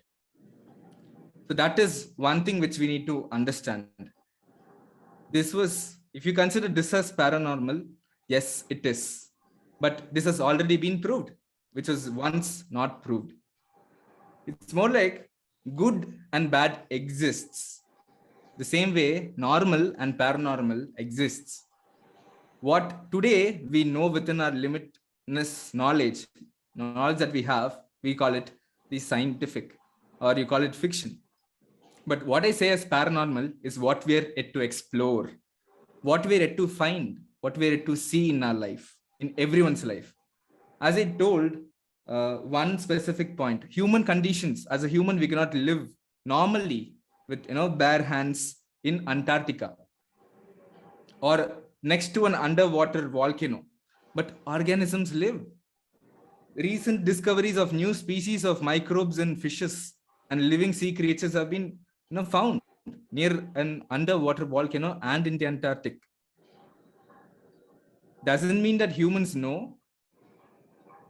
So that is one thing which we need to understand. If you consider this as paranormal, yes, it is. But this has already been proved, which was once not proved. It's more like good and bad exists. The same way normal and paranormal exists. What today we know within our limitless knowledge that we have, we call it the scientific, or you call it fiction. But what I say as paranormal is what we're yet to explore, what we're yet to find, what we're yet to see in our life, in everyone's life. As I told, one specific point, human conditions. As a human, we cannot live normally with bare hands in Antarctica or next to an underwater volcano, but organisms live. Recent discoveries of new species of microbes and fishes and living sea creatures have been found near an underwater volcano and in the Antarctic. Doesn't mean that humans know,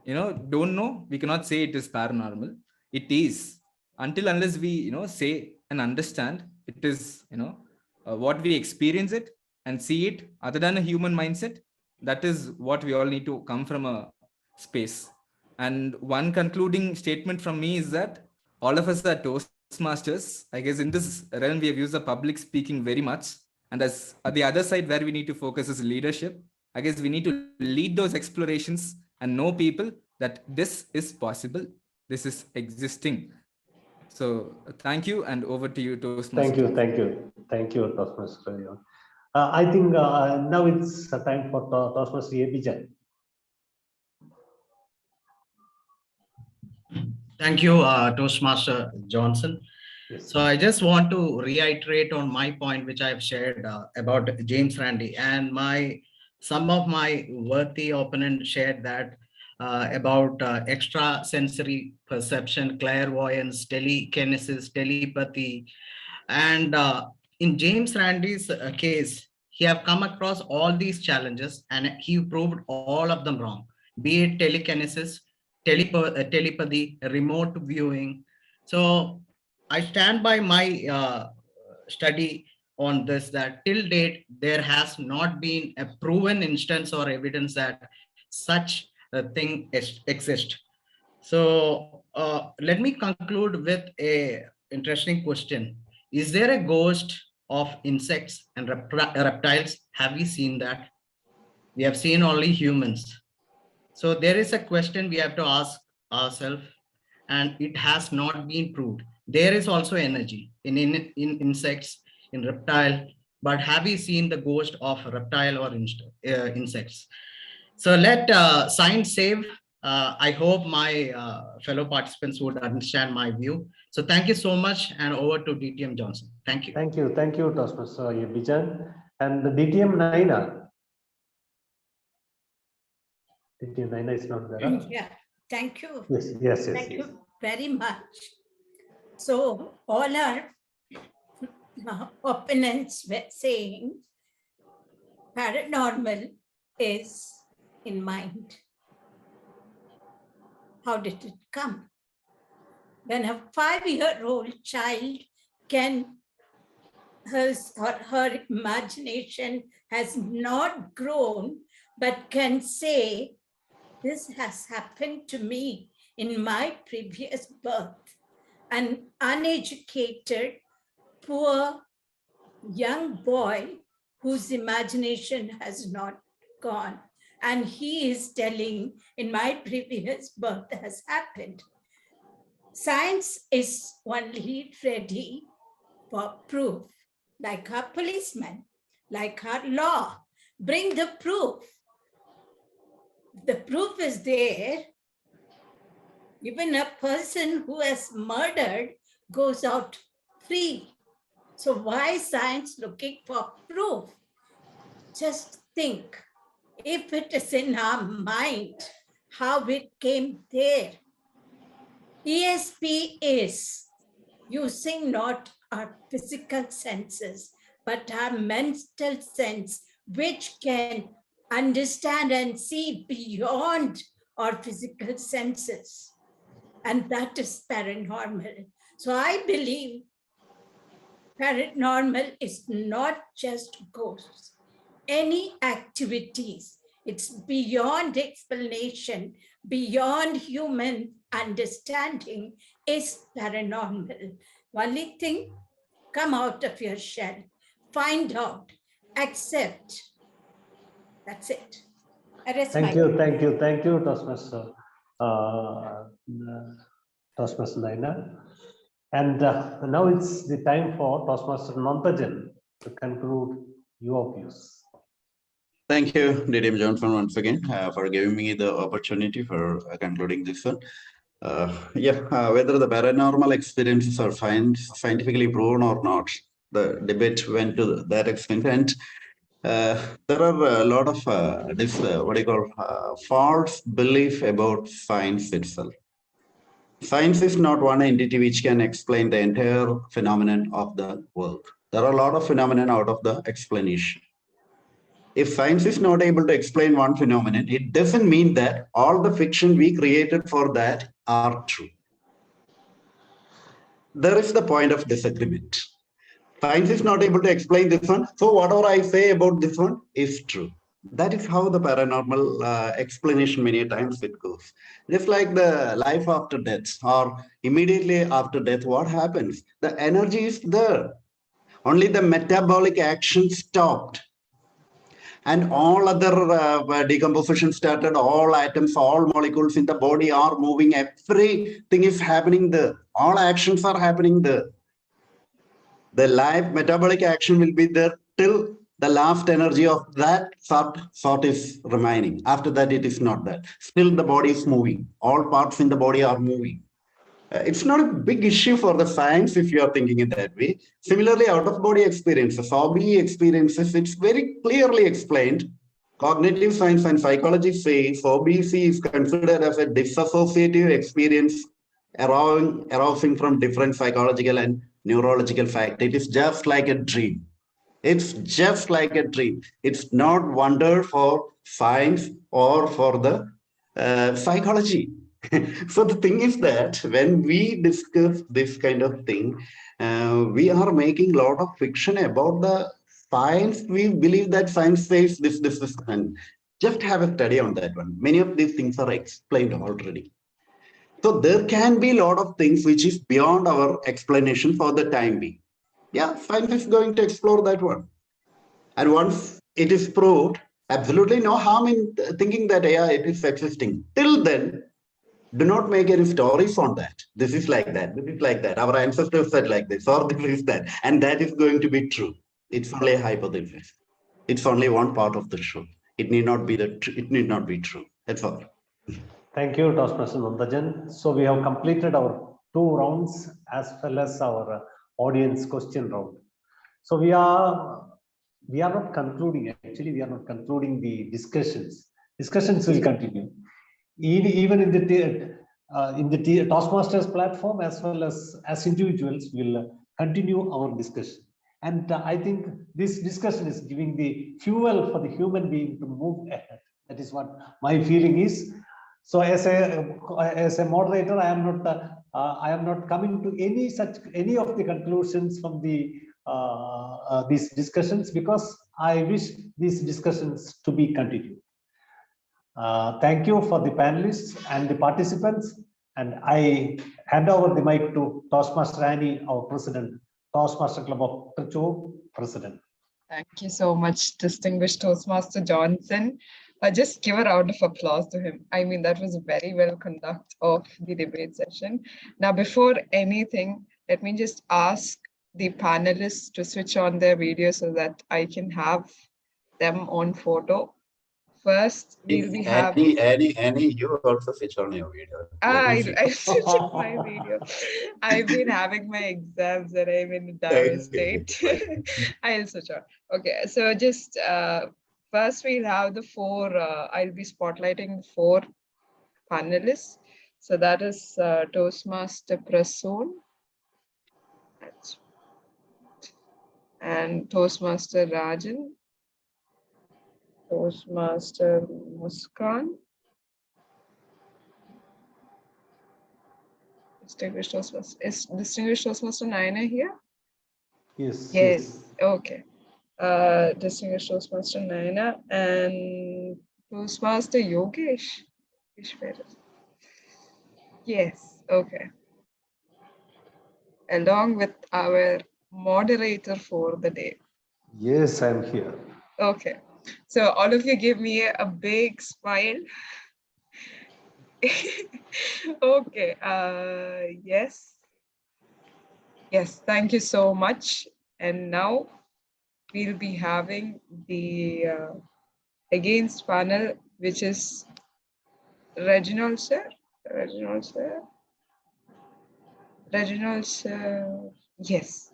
don't know. We cannot say it is paranormal. It is, until unless we say and understand it is what we experience it and see it other than a human mindset. That is what we all need to come from a space. And one concluding statement from me is that all of us are Toastmasters. I guess in this realm we have used the public speaking very much, and as at the other side where we need to focus is leadership. I guess we need to lead those explorations and know people that this is possible, this is existing. So thank you, and over to you, Toastmasters. Thank you, Toastmaster. I think now it's time for Toastmaster Ebijan. Thank you, Toastmaster Johnson. Yes. So I just want to reiterate on my point, which I've shared about James Randi, and some of my worthy opponents shared that about extrasensory perception, clairvoyance, telekinesis, telepathy. And in James Randi's case, he have come across all these challenges and he proved all of them wrong, be it telekinesis, telepathy, remote viewing. So I stand by my study on this, that till date, there has not been a proven instance or evidence that such a thing exists. So let me conclude with a interesting question. Is there a ghost of insects and reptiles? Have we seen that? We have seen only humans. So there is a question we have to ask ourselves, and it has not been proved. There is also energy in insects, in reptile, but have we seen the ghost of reptile or insects? So let science save. I hope my fellow participants would understand my view. So thank you so much, and over to DTM Johnson. Thank you. Thank you, Toastmaster Bijan. And the DTM Naina. DTM Naina is not there. Huh? Yeah, thank you. Yes. Thank you very much. So all our opponents were saying paranormal is in mind. How did it come? When a 5-year-old child can, his or her imagination has not grown, but can say, this has happened to me in my previous birth. An uneducated, poor young boy whose imagination has not gone, and he is telling, in my previous birth has happened. Science is only ready for proof, like our policeman, like our law. Bring the proof. The proof is there. Even a person who has murdered goes out free. So why science looking for proof? Just think, if it is in our mind, how it came there. ESP is using not our physical senses, but our mental sense, which can understand and see beyond our physical senses. And that is paranormal. So I believe paranormal is not just ghosts. Any activities, it's beyond explanation, beyond human understanding is paranormal. Only thing, come out of your shell, find out, accept. That's it. Thank you, Toastmaster Naina. And now it's the time for Toastmaster Nantajan to conclude your views. Thank you, DTM Johnson, once again for giving me the opportunity for concluding this one. Whether the paranormal experiences are scientifically proven or not, the debate went to that extent. And there are a lot of false belief about science itself. Science is not one entity which can explain the entire phenomenon of the world. There are a lot of phenomena out of the explanation. If science is not able to explain one phenomenon, it doesn't mean that all the fiction we created for that are true. There is the point of disagreement. Science is not able to explain this one, so whatever I say about this one is true. That is how the paranormal explanation many times it goes. Just like the life after death or immediately after death, what happens? The energy is there. Only the metabolic action stopped. And all other decomposition started, all atoms, all molecules in the body are moving, everything is happening there. All actions are happening there. The life metabolic action will be there till the last energy of that sort is remaining. After that, it is not there. Still the body is moving. All parts in the body are moving. It's not a big issue for the science if you are thinking it that way. Similarly, out-of-body experiences, hobby experiences, it's very clearly explained. Cognitive science and psychology say OBC is considered as a dissociative experience arising from different psychological and neurological factors. It is just like a dream. It's just like a dream. It's not wonder for science or for the psychology. So the thing is that when we discuss this kind of thing, we are making a lot of fiction about the science. We believe that science says this, and just have a study on that one. Many of these things are explained already. So there can be a lot of things which is beyond our explanation for the time being. Yeah, science is going to explore that one. And once it is proved, absolutely no harm in thinking that, yeah, it is existing. Till then, do not make any stories on that. This is like that. This is like that. Our ancestors said like this, or this is that. And that is going to be true. It's only a hypothesis. It's only one part of the truth. It need not be it need not be true. That's all. Thank you, Toastmaster Nandajan. So we have completed our 2 rounds as well as our audience question round. So we are not concluding. Actually, we are not concluding the discussions. Discussions will continue, even in the Toastmasters platform, as well as individuals will continue our discussion. And I think this discussion is giving the fuel for the human being to move ahead. That is what my feeling is. So as a moderator, I am not coming to any of the conclusions from these discussions, because I wish these discussions to be continued. Thank you for the panelists and the participants, and I hand over the mic to Toastmaster Annie, our president, Toastmaster Club of Thrissur president. Thank you so much, distinguished Toastmaster Johnson. Just give a round of applause to him. I mean, that was a very well conduct of the debate session. Now, before anything, let me just ask the panelists to switch on their video so that I can have them on photo. First, we'll be having... Annie, you also switch on your video. I switch on my video. I've been having my exams and I'm in a dire state. I'll switch on. Okay, so just first we'll have the 4, I'll be spotlighting 4 panelists. So that is Toastmaster Prasoon and Toastmaster Rajan, Toastmaster Muskan, Distinguished Toastmaster. Is Distinguished Toastmaster Naina here? Yes. Okay. Distinguished Toastmaster Naina and Toastmaster Yogesh. Yes, okay. Along with our moderator for the day. Yes, I'm here. Okay. So all of you give me a big smile. Okay. Yes. Yes, thank you so much. And now we'll be having the against panel, which is Reginald sir. Yes.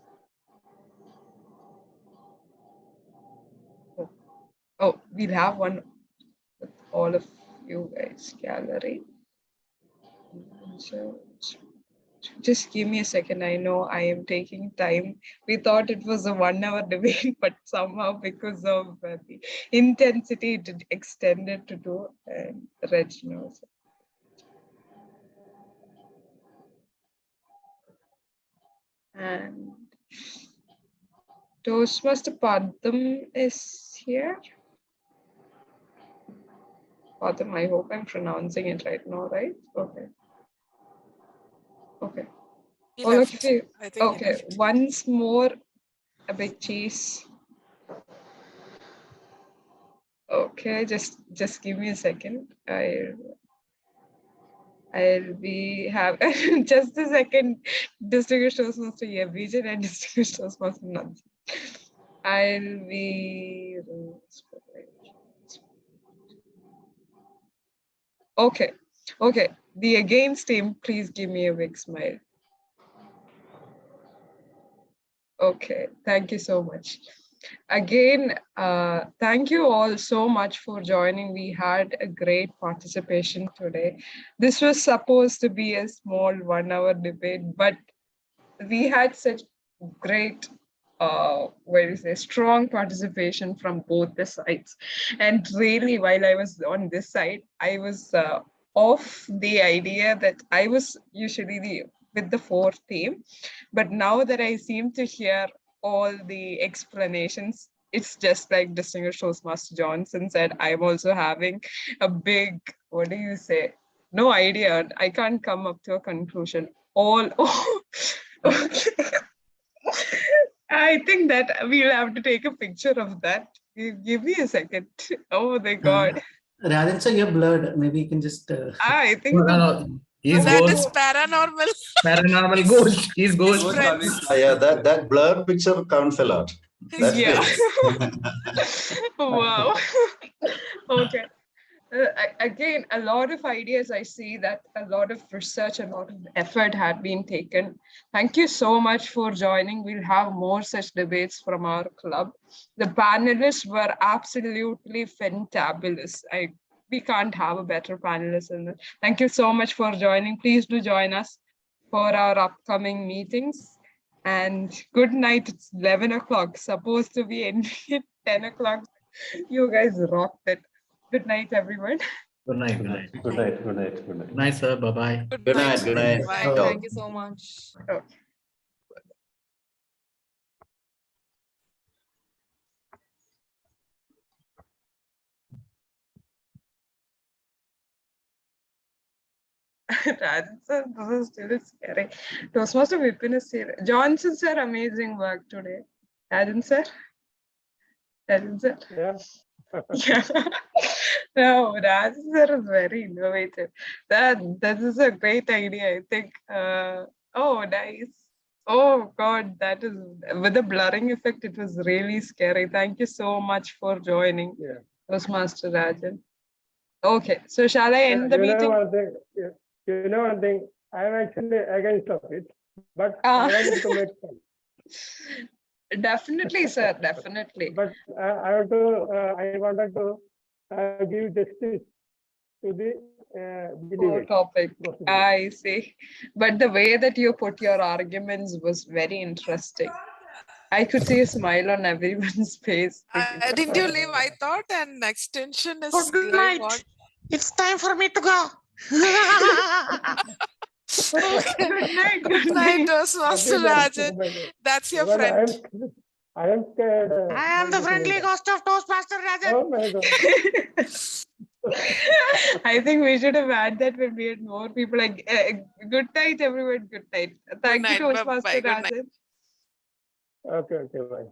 Oh, we'll have one with all of you guys, gallery. So just give me a second. I know I am taking time. We thought it was a 1-hour debate, but somehow because of the intensity, it extended to 2. And Reginald. And Toastmaster Padam is here. Padam, I hope I'm pronouncing it right now, right? Okay. Okay. He All left. of you. I think he Okay. left. Once more, a big cheese. Okay, just give me a second. I'll be have just a second. Distinguished Toastmaster Yevijin and Distinguished Toastmaster Nancy. I'll be okay. Okay. The against team, please give me a big smile. Okay, thank you so much. Again, thank you all so much for joining. We had a great participation today. This was supposed to be a small 1-hour debate, but we had such great, strong participation from both the sides. And really, while I was on this side, I was off the idea that I was usually with the fourth theme, but now that I seem to hear all the explanations, it's just like distinguished Toastmaster Johnson said, I'm also having a big, what do you say? No idea. I can't come up to a conclusion. Okay. I think that we'll have to take a picture of that. Give me a second. Oh my God. Rajan sir, you're blurred. Maybe you can just. I think No, he's That ghost. is paranormal. Paranormal ghost. He's ghost. Yeah, that blur picture counts a lot. That's Yeah. good. Wow. Okay. Again, a lot of ideas. I see that a lot of research, a lot of effort had been taken. Thank you so much for joining. We'll have more such debates from our club. The panelists were absolutely fantabulous. We can't have a better panelist than that. Thank you so much for joining. Please do join us for our upcoming meetings. And good night. It's 11 o'clock. Supposed to be ending at 10 o'clock. You guys rocked it. Good night, everyone. Good night. Good night. Good night. Good night. Good night. Good night, sir. Bye-bye. Good night. Good night. Bye. Thank you so much. Okay. Rajan sir, this is still scary. Toastmaster Vipin is here. Johnson sir, amazing work today. Rajan sir? Rajan sir? Yeah. Yeah. No, Rajan sir is very innovative. That is a great idea. I think. Oh, nice. Oh God, that is with the blurring effect. It was really scary. Thank you so much for joining, Yeah. Toastmaster Rajan. Okay, so shall I end the You know meeting? one thing. You know one thing. I am actually against of it, but I wanted to make fun. Definitely, sir. Definitely. But I wanted to give justice to the Poor debate. topic. I see. But the way that you put your arguments was very interesting. I could see a smile on everyone's face. Didn't you leave? I thought an extension is Good going night. on. It's time for me to go. Okay. Good night. Good night, Toastmaster Rajan. That's your friend. I am scared. I am the friendly ghost of Toastmaster Rajan. Oh my God. I think we should have had that when we had more people. Like, good night, everyone. Good night. Thank you, night. Bye-bye. Toastmaster Good night. Rajan. Okay, bye.